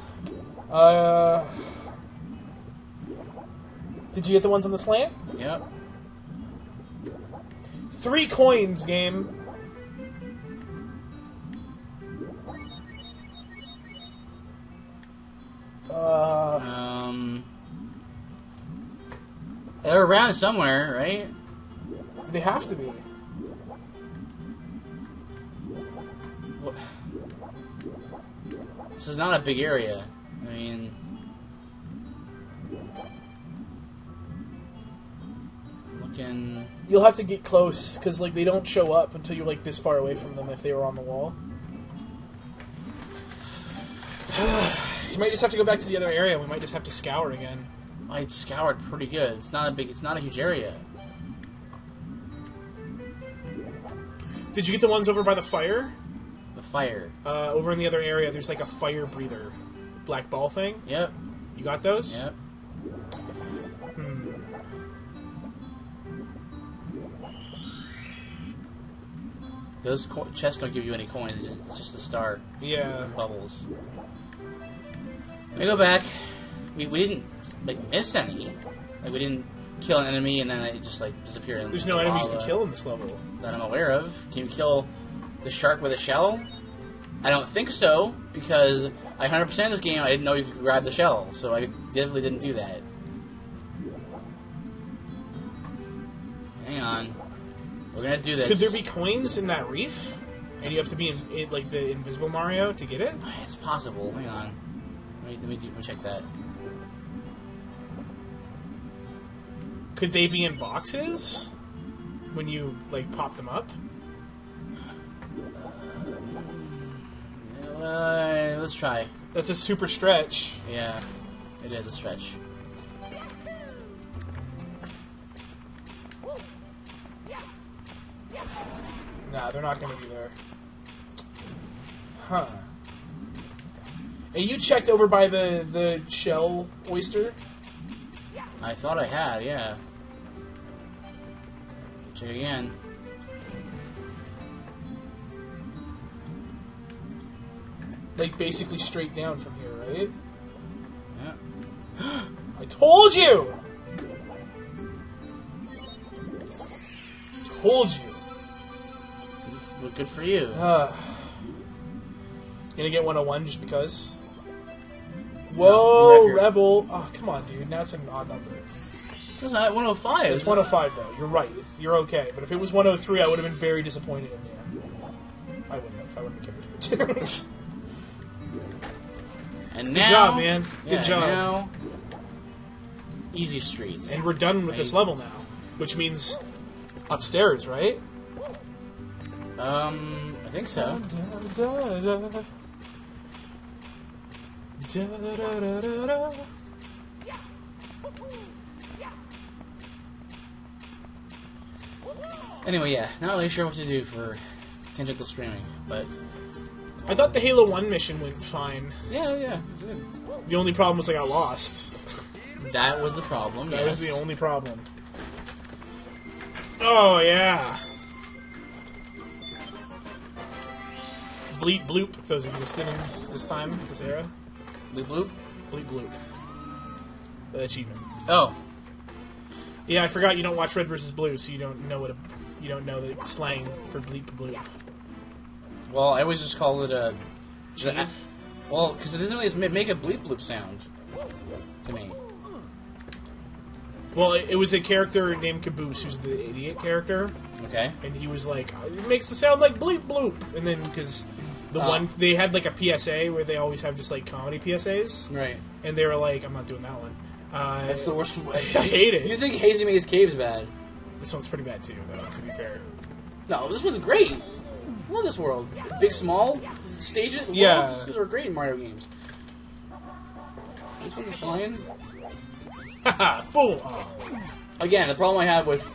Did you get the ones on the slant? Yep. 3 coins, game. They're around somewhere, right? They have to be. What? This is not a big area. I mean, looking. You'll have to get close because like they don't show up until you're like this far away from them if they were on the wall. You might just have to go back to the other area. We might just have to scour again. I scoured pretty good. It's not a huge area. Did you get the ones over by the fire? The fire. Over in the other area, there's like a fire breather, black ball thing. Yep. You got those? Yep. Those chests don't give you any coins. It's just a star. Yeah. Bubbles. Let me go back. We didn't miss any. Like we didn't kill an enemy and then it just disappeared. There's no enemies to kill in this level that I'm aware of. Can you kill the shark with a shell? I don't think so because I 100% this game. I didn't know you could grab the shell, so I definitely didn't do that. Hang on. We're gonna do this. Could there be coins in that reef? And you have to be in like the Invisible Mario to get it? It's possible. Hang on. Let me check that. Could they be in boxes when you pop them up? Let's try. That's a super stretch. Yeah, it is a stretch. Nah, they're not going to be there. Huh. Hey, you checked over by the shell oyster? I thought I had, yeah. Check again. Like, basically straight down from here, right? Yeah. I told you! Told you. Well, good for you. Gonna get 101 just because? Whoa, No, Rebel. Oh, come on, dude. Now it's an odd number. It's not 105. It's 105, though. You're right. You're okay. But if it was 103, I would have been very disappointed in you. I wouldn't have. I wouldn't have cared. And Good now, job, man. Good yeah, job. Now, easy streets. And we're done with this level now. Which means upstairs, right? I think so. Anyway, yeah, not really sure what to do for tangential streaming, but I thought the Halo 1 mission went fine. yeah, it was good. The only problem was I got lost. That was the problem. That yes. was the only problem. Oh, yeah. Bleep bloop, if those existed in this time, this era. Bleep bloop. Bleep bloop. The achievement. Oh, Yeah, I forgot you don't watch Red vs. Blue, so you don't know you don't know the slang for bleep bloop. well, I always just call it a. Chief? Well, because it doesn't really make a bleep bloop sound to me. Well, it was a character named Caboose, who's the idiot character, Okay. and he was like, it makes the sound like bleep bloop, and then because The one they had like a PSA where they always have just like comedy PSAs, Right. and they were like, "I'm not doing that one." That's the worst one. I hate it. You think Hazy Maze Cave's bad? This one's pretty bad too, though. To be fair. No, this one's great. I love this world. Big, small stages. Yeah. Worlds are great in Mario games. This one's fine. Haha, boom! Oh. Again, the problem I have with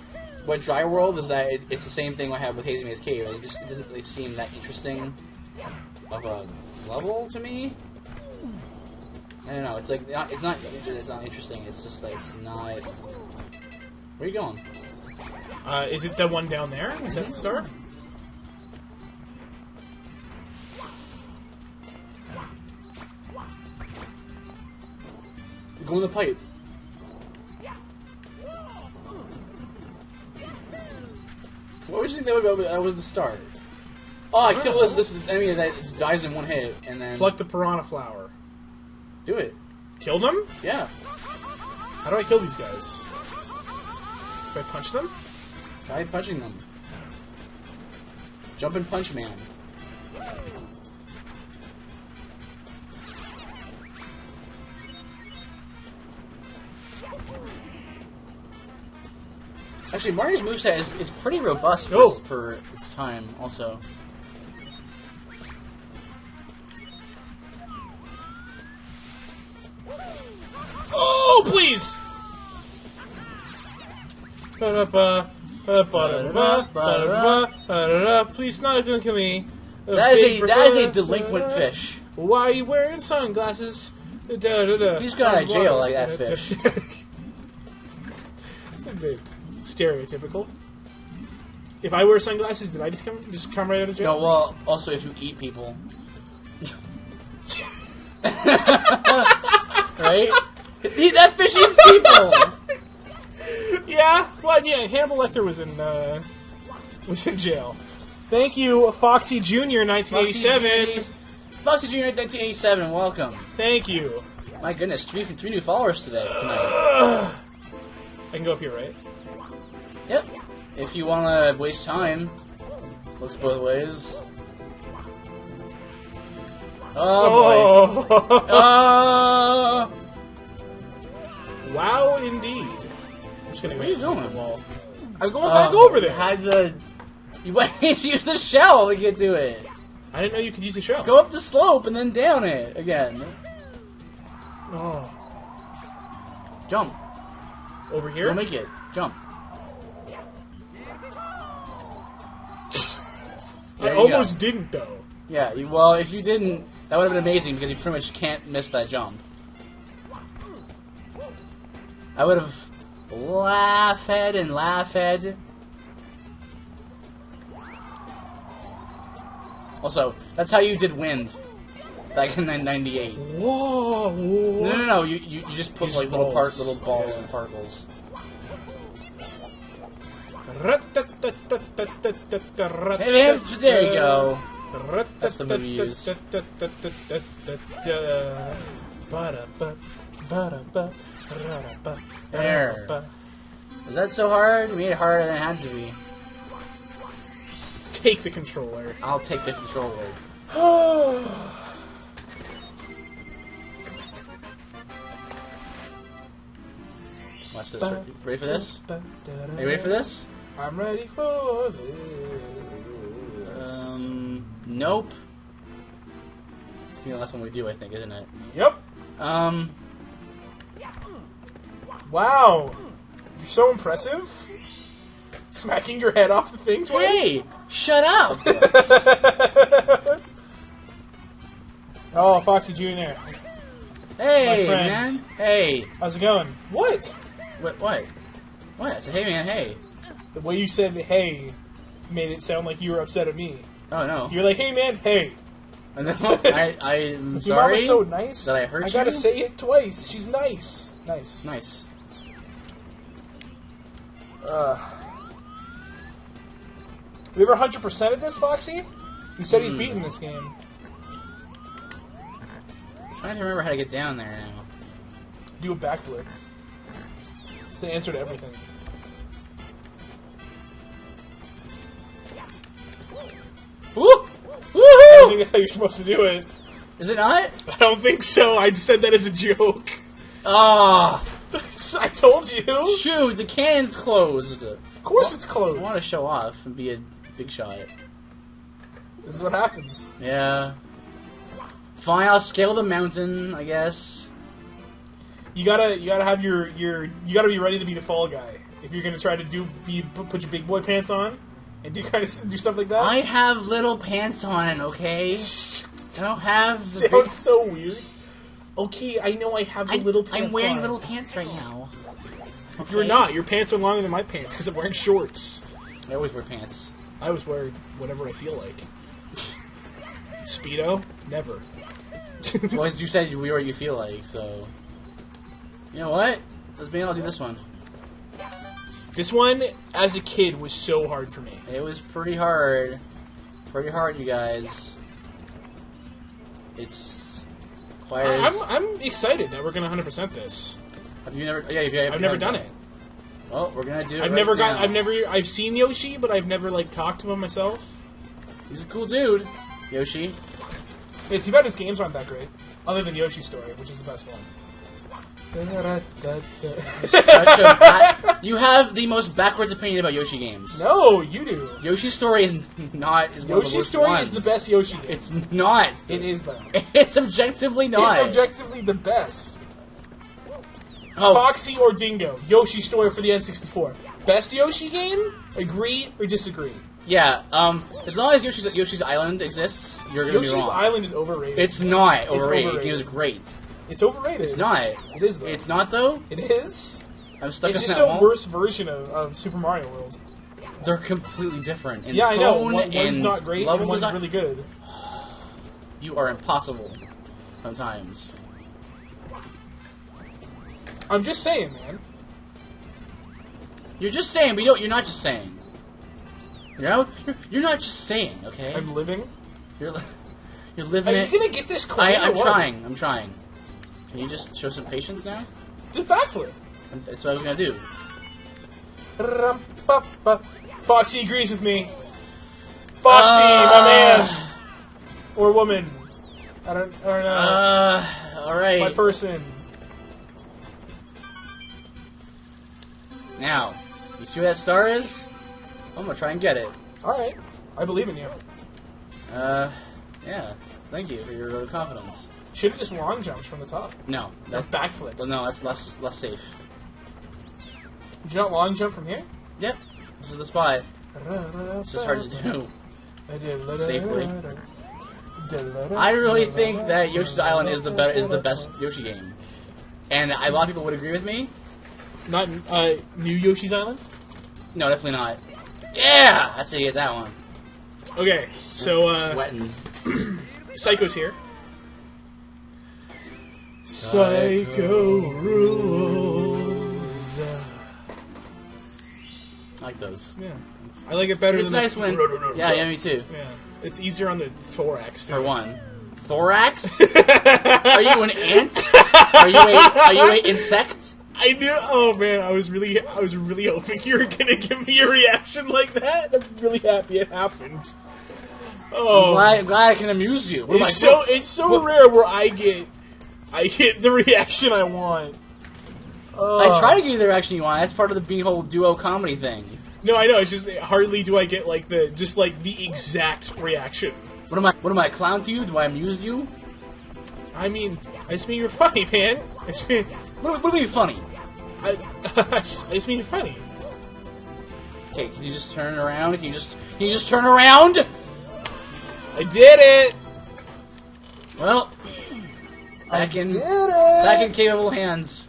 Wet Dry World is that it's the same thing I have with Hazy Maze Cave. It doesn't really seem that interesting of a level to me. I don't know. It's like it's not interesting. It's just like it's not. Where are you going? Is it the one down there? Is that the star? Go in the pipe. What would you think that was the start? Oh, I killed this enemy that just dies in one hit, and then Pluck the piranha flower. do it. Kill them? Yeah. How do I kill these guys? Do I punch them? Try punching them. Jump and punch man. Actually, Mario's moveset is pretty robust for its time, also. Oh, please! Please, not don't kill me. That is a delinquent fish. Why are you wearing sunglasses? He's got out of jail like that fish. It's a bit stereotypical. If I wear sunglasses, did I just come right out of jail? No, well, also if you eat people. Right? That fish eats people! Yeah, well, yeah, Hannibal Lecter was in jail. Thank you, Foxy Jr. 1987. Foxy Jr. 1987, welcome. Thank you. My goodness, three new followers tonight. I can go up here, right? Yep. If you want to waste time, looks both ways. Oh boy. Oh. Wow, indeed. I'm just gonna Where are you going? The wall. I'm going back over there. You went and use the shell to get to it. I didn't know you could use the shell. Go up the slope and then down it again. Oh. Jump. Over here? You'll make it. Jump. I almost didn't, though. Yeah, well, if you didn't, that would have been amazing because you pretty much can't miss that jump. I would have laughed and laughed. Also, that's how you did wind back in 98. Whoa! No. You just put like little balls and particles. Hey, there you go. That's the move you use. There. Is that so hard? We made it harder than it had to be. Take the controller. I'll take the controller. Watch this. Ready for this? Are you ready for this? I'm ready for this. Nope. It's gonna be the last one we do, I think, isn't it? Yep. Wow. You're so impressive. Smacking your head off the thing twice? Hey! Shut up! Oh, Foxy Jr. Hey, My friend. man! Hey! How's it going? What? What? I said, hey, man, hey. The way you said hey made it sound like you were upset at me. Oh, no. You're like, hey man, hey. And that's I'm Your sorry mom is so nice. that I hurt you. I gotta say it twice. She's nice. Nice. Nice. We ever 100% of this, Foxy? You said he's beaten this game. I'm trying to remember how to get down there now. Do a backflip. It's the answer to everything. Woo! Woohoo! think that's how you're supposed to do it. Is it not? I don't think so. I said that as a joke. Ah, I told you. shoot! The cannon's closed. Of course it's I closed. want to show off and be a big shot. This is what happens. Yeah. Fine, I'll scale the mountain, I guess. You gotta have you gotta be ready to be the fall guy if you're gonna try to put your big boy pants on and do stuff like that. I have little pants on, okay? I don't have the Sounds so weird. Okay, I know I have the little pants I'm wearing on. little pants right now. Okay? You're not. Your pants are longer than my pants because I'm wearing shorts. I always wear pants. I always wear whatever I feel like. Speedo? Never. Well, as you said, you wear what you feel like, so... You know what? I'll do this one. This one, as a kid, was so hard for me. It was pretty hard. Pretty hard, you guys. It's... I'm excited that we're gonna 100% this. Have you never... Yeah, I've never done it. Well, we're gonna do it I've seen Yoshi, but I've never, like, talked to him myself. He's a cool dude, Yoshi. It's too bad his games aren't that great. Other than Yoshi's Story, which is the best one. You have the most backwards opinion about Yoshi games. No, you do. Yoshi's Story is not... Is one of the Yoshi's worst Story ones. is the best Yoshi game. It's not. It is, though. It's objectively not. It's objectively the best. Oh, Foxy or Dingo? Yoshi's Story for the N64. Best Yoshi game? Agree or disagree? yeah. As long as Yoshi's Island exists, you're gonna be Yoshi's wrong. Island is overrated. It's not overrated. overrated. It was great. It's overrated. It's not. It is, though. It's not though. It is. I'm stuck It's in just that a hole. worse version of Super Mario World. They're completely different in Yeah, I know. tone One's and not great, level and one's design. really good. You are impossible. Sometimes. I'm just saying, man. You're just saying, but you're not just saying. You know? You're not just saying, okay? I'm living. You're Are living you it. gonna get this coin? I'm or what? trying. I'm trying. Can you just show some patience now? Just backflip. That's what I was gonna do. Rum-pa-pa. Foxy agrees with me. Foxy, my man. Or woman. I don't know. Alright. My person. Now, you see where that star is? I'm gonna try and get it. Alright. I believe in you. Yeah. Thank you for your vote of confidence. Should have just long jumped from the top. No, That's backflips. Well, no, that's less safe. Did you not long jump from here? Yep. This is the spot. It's just hard to do. Safely. I really think that Yoshi's Island is the best Yoshi game, and a lot of people would agree with me. Not New Yoshi's Island? No, definitely not. Yeah, that's how you get that one. Okay, so Sweating. Psycho's here. Psycho rules. I like those. Yeah, I like it better It's than nice when. Yeah, me too. Yeah, it's easier on the thorax. Too. For one, thorax. Are you an ant? Are you a insect? I knew. Oh man, I was really hoping you were gonna give me a reaction like that. I'm really happy it happened. Oh, I'm glad I can amuse you. What am I- it's so rare where I get the reaction I want. I try to give you the reaction you want. That's part of the being whole duo comedy thing. No, I know. It's just hardly do I get like the exact reaction. What am I, a clown to you? Do I amuse you? I mean, I just mean you're funny, man. I just mean, What do you mean funny? I just mean you're funny. Okay, can you just turn it around? Can you just turn around? I did it. Well, back in capable hands.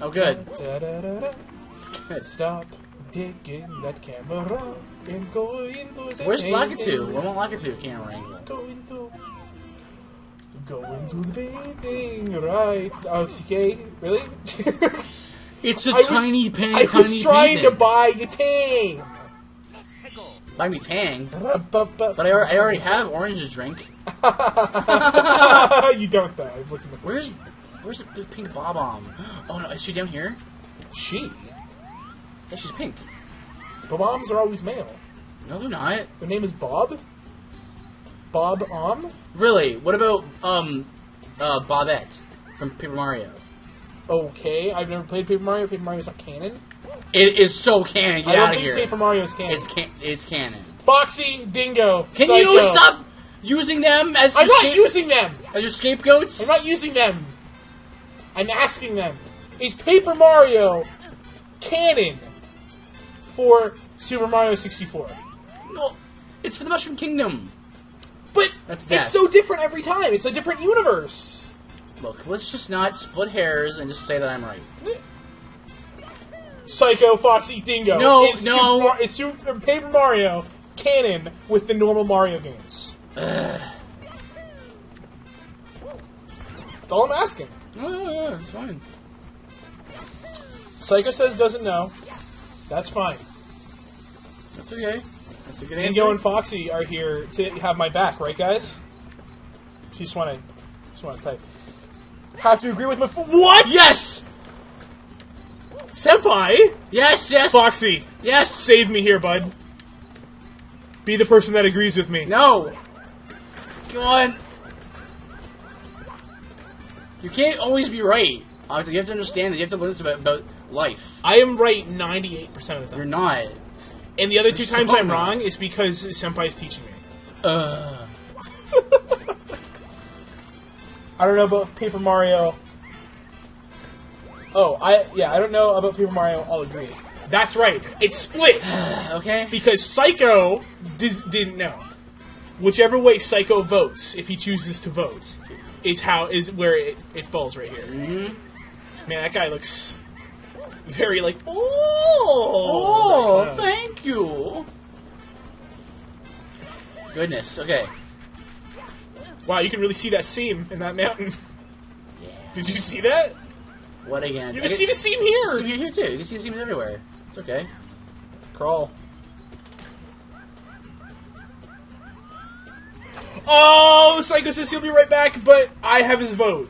Oh, good. It's good. Stop taking that camera and go into the Where's painting. Lakitu? I want Lakitu camera angle. Go into the painting, right? Okay, really? It's a I was tiny trying painting. to buy the team. Buy me Tang. But But I already have orange to drink. You don't though. I've looked in the Where's the pink Bob-omb? Oh no, is she down here? She. Yeah, she's pink. Bob-ombs are always male. No, they're not. Their name is Bob. Bob-omb? Really? What about Bobette from Paper Mario? Okay, I've never played Paper Mario. Paper Mario's not canon. It is so canon. Get I don't out of think here. Paper Mario's canon. It's canon. Foxy, Dingo, Can Psycho. you stop using them as I'm your not using them! as your scapegoats? I'm not using them! I'm asking them. Is Paper Mario canon for Super Mario 64? No, it's for the Mushroom Kingdom. But That's death. it's so different every time. It's a different universe. Look, let's just not split hairs and just say that I'm right. Psycho, Foxy, Dingo. No, is no. Is Super Paper Mario canon with the normal Mario games? That's all I'm asking. Oh, it's fine. Psycho says doesn't know. That's fine. That's okay. That's a good answer. Dingo and Foxy are here to have my back, right, guys? Just want to type. Have to agree with my what? Yes! Senpai, Yes, yes! Foxy, Yes! save me here, bud. Be the person that agrees with me. No! Come on! You can't always be right. You have to understand that you have to learn this about life. I am right 98% of the You're time. not. And the other two You're times so I'm wrong. wrong is because Senpai's teaching me. I don't know about Paper Mario. Oh, I don't know about Paper Mario. I'll agree. That's right. It's split Okay? because Psycho didn't know. Whichever way Psycho votes, if he chooses to vote, is where it falls right here. Mm-hmm. Man, that guy looks very like Oh, that kinda- thank you! Goodness, okay. Wow, you can really see that seam in that mountain. Yeah. Did you see that? What again? You can see the seam See here. here too. You can see seams everywhere. It's okay. Crawl. Oh, Psycho says he'll be right back, but I have his vote.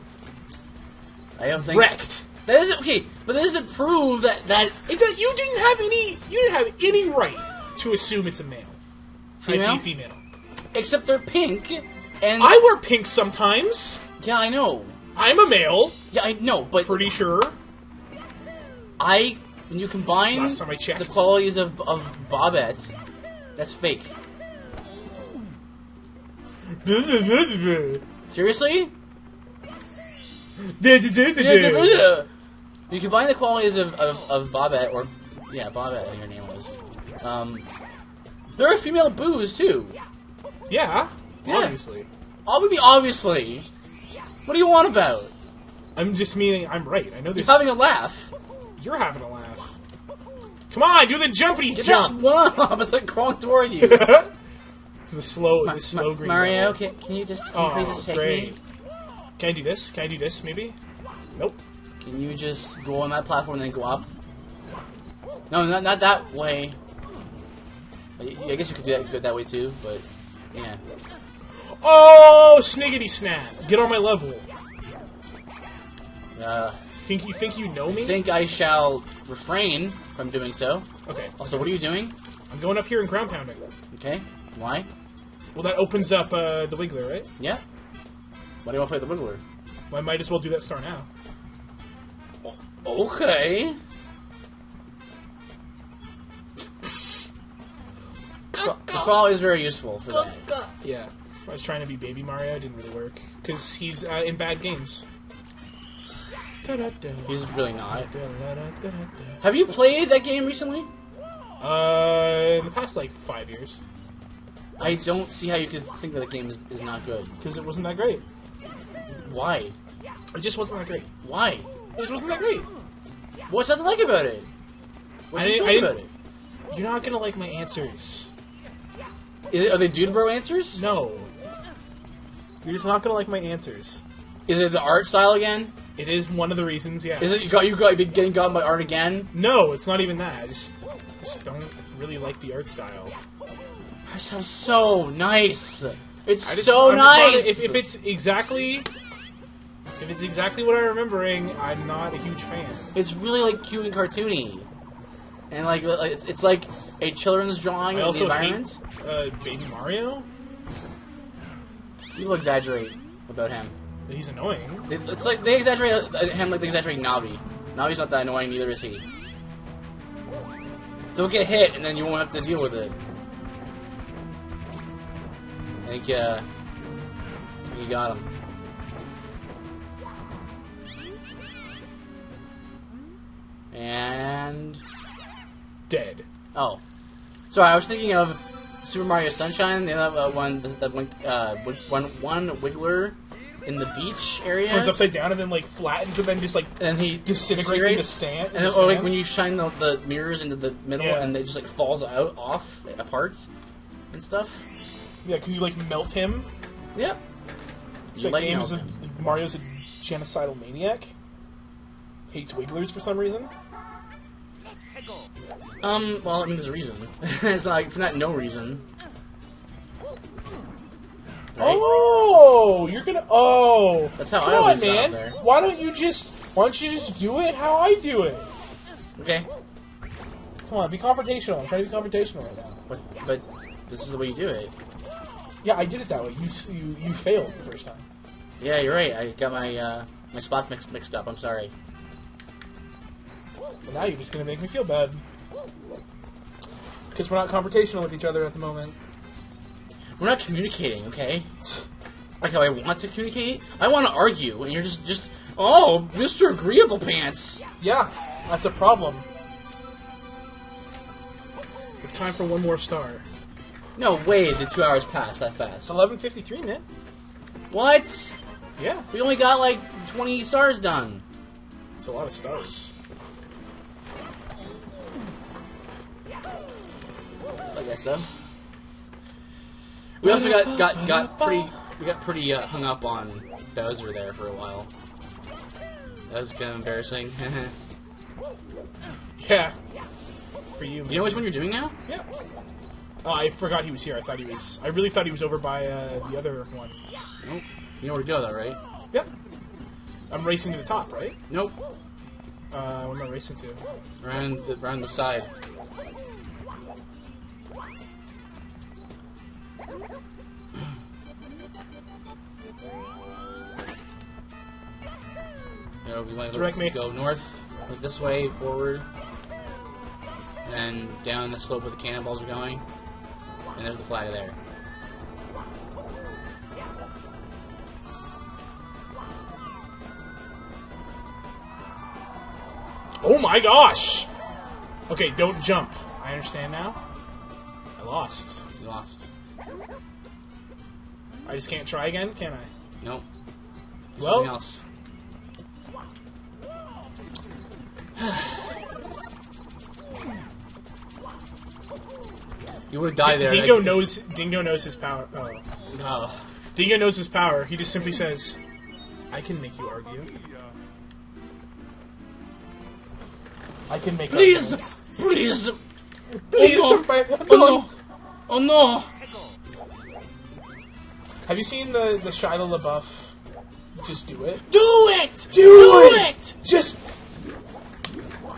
I don't think Wrecked. that doesn't okay, but that doesn't prove that You didn't have any right to assume it's a male. female. Female. Except they're pink, and I wear pink sometimes. yeah, I know. I'm a male, Yeah, I know, but pretty sure. when you combine Last time I checked. the qualities of Bobette, that's fake. Seriously? You combine the qualities of Bobette, or yeah, Bobette, I think her name was. There are female boos too. Yeah, Yeah. obviously. Obviously. What do you want about? I'm just meaning I'm right. I know You're this. having a laugh. You're having a laugh. Come on, do the jumpity Get jump. that one up. It's like crawling toward you. It's the slow green. Mario, level. can you just Oh, please just take great. me? Can I do this? Can I do this? Maybe. Nope. Can you just go on that platform and then go up? No, not that way. I guess you could do that way too, but yeah. Oh, sniggity snap! Get on my level. Think you know me? I think I shall refrain from doing so. Okay. Also, what are you doing? I'm going up here and ground pounding. Okay, why? Well, that opens up the Wiggler, right? Yeah. Why do you want to play the Wiggler? Well, I might as well do that star now. Okay. The crawl is very useful for that. Yeah. I was trying to be Baby Mario. It didn't really work because he's in bad games. He's really not. Have you played that game recently? In the past, like, 5 years. I don't see how you could think that the game is not good. Because it wasn't that great. Why? It just wasn't that great. Why? It just wasn't that great. What's not to like about it? What's I not to didn't- like I about didn't- You're not gonna like my answers. it? Are they Dude Bro answers? No. You're just not gonna like my answers. Is it the art style again? It is one of the reasons, yeah. Is it you got getting gotten by art again? No, it's not even that. I just don't really like the art style. That sounds so nice. It's I just, so I'm just not- nice. if it's exactly what I'm remembering, I'm not a huge fan. It's really like cute and cartoony, and like it's like a children's drawing I of the also environment. hate Baby Mario. People exaggerate about him. He's annoying. It's like they exaggerate him like they exaggerate Navi. Navi's not that annoying, neither is he. They'll get hit, and then you won't have to deal with it. I think, you got him. And... Dead. Oh. Sorry, I was thinking of Super Mario Sunshine, the other one, one Wiggler in the beach area. Turns upside down and then like flattens and then just like And he disintegrates into sand. And then, or like when you shine the mirrors into the middle Yeah. and they just like falls off apart and stuff. Yeah, because you like melt him. Yep. It's like Mario's a genocidal maniac. Hates Wigglers for some reason. Well, I mean, there's a reason. It's not like for not no reason. Right? Oh, you're gonna. Oh, That's how come I always on, got man. up there. Why don't you just do it how I do it? Okay. Come on, be confrontational. I'm trying to be confrontational right now. But this is the way you do it. Yeah, I did it that way. You failed the first time. Yeah, you're right. I got my spots mixed up. I'm sorry. But now you're just gonna make me feel bad because we're not confrontational with each other at the moment. We're not communicating, okay? Like how I want to communicate. I want to argue, and you're just oh, Mr. Agreeable Pants. Yeah, that's a problem. It's time for one more star. No way, the 2 hours passed that It's fast. 11:53, man. What? Yeah, We only got like 20 stars done. it's a lot of stars. I guess so. We also got pretty hung up on Bowser there for a while. That was kind of embarrassing. Yeah, for you. You know which one you're doing now? Yeah. Oh, I forgot he was here. I really thought he was over by the other one. Nope. You know where to go though, right? Yep. I'm racing to the top, right? Nope. What am I racing to? Around the side. We want Direct me. to go north, this way, forward, and then down the slope where the cannonballs are going. And there's the flag there. Oh my gosh! Okay, don't jump. I understand now. I lost. You lost. I just can't try again, can I? Nope. Do Well- something else. You would have died there. Dingo like- knows his power. Oh. No. Dingo knows his power. He just simply says, I can make you argue. I can make Please! arguments. Please! Please, Oh senpai, no! don't. Oh no! Have you seen the Shia LaBeouf? Just do it. Do it! Do it! Just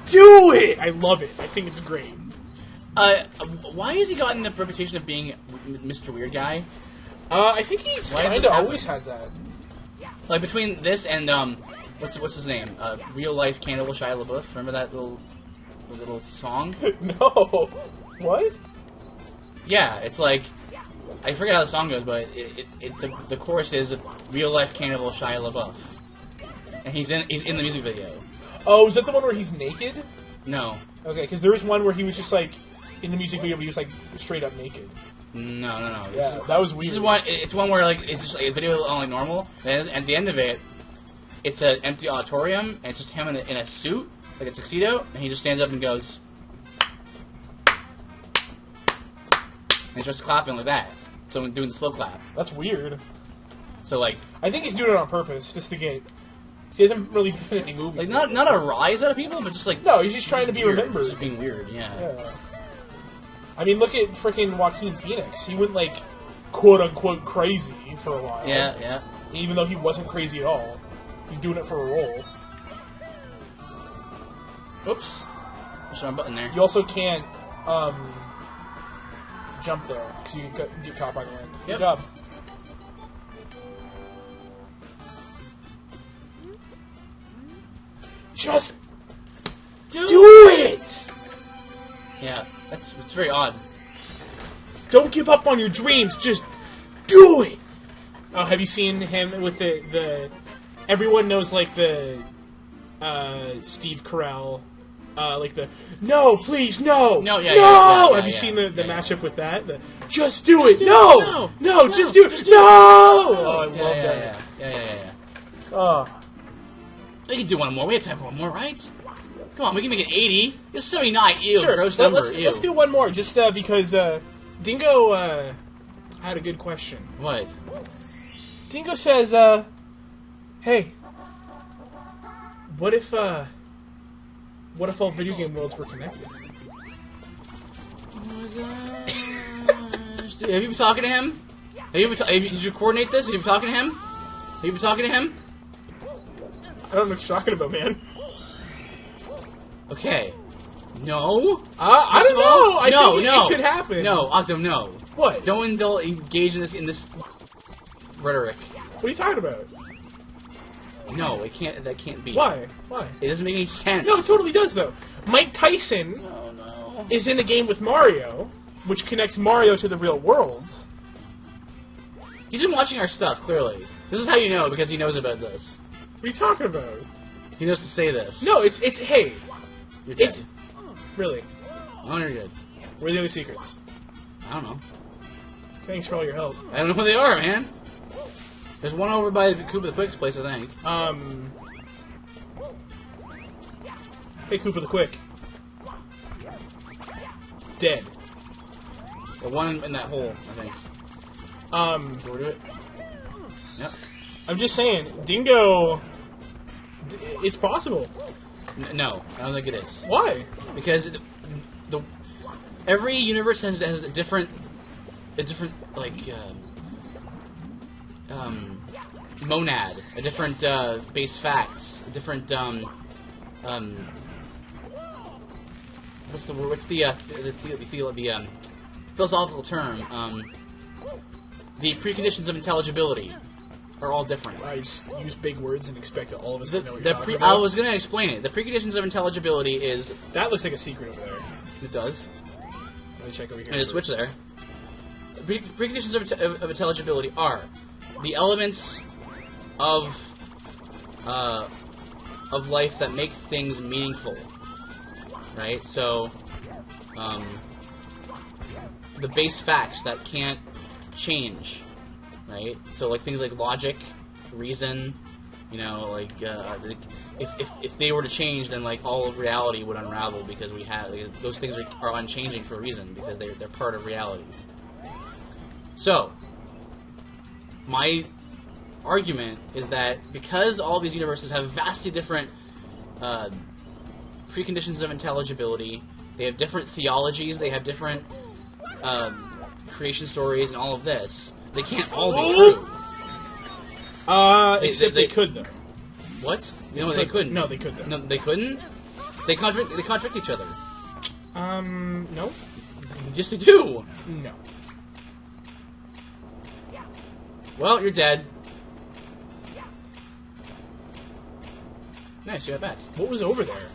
do it! I love it. I think it's great. Why has he gotten the reputation of being Mr. Weird Guy? I think he's Why did kind this of happen? always had that. Like between this and what's his name? Real life Cannibal Shia LaBeouf. Remember that little song? No. What? Yeah, it's like I forget how the song goes, but the chorus is real life Cannibal Shia LaBeouf, and he's in the music video. Oh, is that the one where he's naked? No, Okay, because there was one where he was just like in the music video, but he was like straight up naked. no. Yeah, that was weird. This is one. It's one where like it's just like a video on like normal, and at the end of it, it's an empty auditorium, and it's just him in a suit, like a tuxedo, and he just stands up and goes, and he's just clapping like that. So doing the slow clap. That's weird. So like I think he's doing it on purpose, just to get. He hasn't really been in any movies. not a rise out of people, but just like No, he's just trying to be weird. remembered. Just being weird. Yeah. Yeah. I mean, look at freaking Joaquin Phoenix. He went, like, quote-unquote crazy for a while. Yeah. Even though he wasn't crazy at all. He's doing it for a role. Oops. There's a button there. You also can't, jump there, because you get caught by the wind. Yep. Good job. Just do it! Yeah, it's very odd. Don't give up on your dreams, just do it! Oh, have you seen him with the everyone knows, like, the, Steve Carell, like the, no, please, no! No, yeah, no! yeah, Have you yeah, seen the yeah. matchup with that? Just do it! do No! it, No, no, just do it! just do it. No! Oh, I love Yeah. that. Oh. We can do one more. We have time for one more, right? Come on, we can make it 80. It's 79. Ew, Sure, gross number. let's do one more, just because Dingo had a good question. What? Dingo says, hey, what if all video game worlds were connected? Oh my gosh. Dude, have you been talking to him? Did you coordinate this? Have you been talking to him? Have you been talking to him? I don't know what you're talking about, man. Okay. No? I don't know. I think no. it could happen. No, Octo, no. What? Don't engage in this rhetoric. What are you talking about? No, it can't. That can't be. Why? Why? It doesn't make any sense. No, it totally does, though. Mike Tyson Oh no. is in a game with Mario, which connects Mario to the real world. He's been watching our stuff. Clearly, this is how you know because he knows about this. What are you talking about? He knows to say this. No, it's hey, You're dead. it's really. Oh, you're good. Where are the other secrets? I don't know. Thanks for all your help. I don't know who they are, man. There's one over by Koopa the Quick's place, I think. Hey, Koopa the Quick. Dead. The one in that hole, I think. Do we do it? Yep. I'm just saying, Dingo. It's possible. No, I don't think it is. Why? Because every universe has a different like monad, a different base facts, a different what's the philosophical term? The preconditions of intelligibility are all different. I just use big words and expect all of us to know what you're talking I about. was going to explain it. The preconditions of intelligibility is... That looks like a secret over there. It does. Let me check over here. And a switch there. Preconditions of intelligibility are the elements of life that make things meaningful, right? So, the base facts that can't change, right? So, like things like logic, reason, you know, like if they were to change, then like all of reality would unravel because we have those things are unchanging for a reason because they're part of reality. So, my argument is that because all of these universes have vastly different preconditions of intelligibility, they have different theologies, they have different creation stories, and all of this, they can't all be true. Except they could, though. What? No, they couldn't. No, they could, though. No, they couldn't? They contradict each other. No. Yes, they do. No. Well, you're dead. Nice, you got back. What was over there?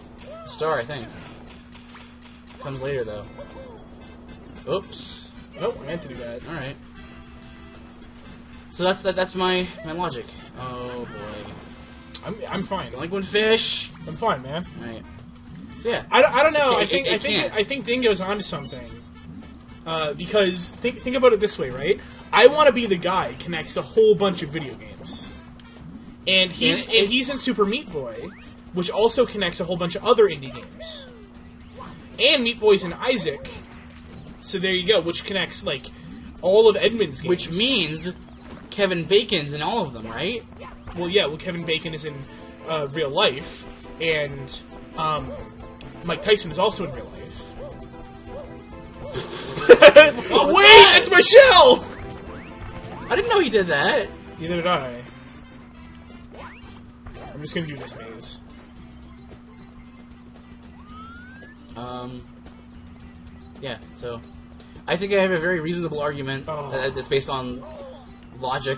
A star, I think. Comes later, though. Oops. Oh, I meant to do that. Alright. So that's my logic. Oh, boy. I'm fine. Delinquent fish! I'm fine, man. Right. So, yeah. I don't know. It can't. I think Dingo's onto something. Because think about it this way, right? I Want to Be the Guy connects a whole bunch of video games, and he's in Super Meat Boy, which also connects a whole bunch of other indie games, and Meat Boy's in Isaac. So there you go, which connects like all of Edmund's games. Which means Kevin Bacon's in all of them, right? Well, yeah. Well, Kevin Bacon is in real life, and Mike Tyson is also in real life. Wait, it's my shell! I didn't know he did that. Neither did I. I'm just gonna do this maze. Yeah, so I think I have a very reasonable argument Oh. that's based on logic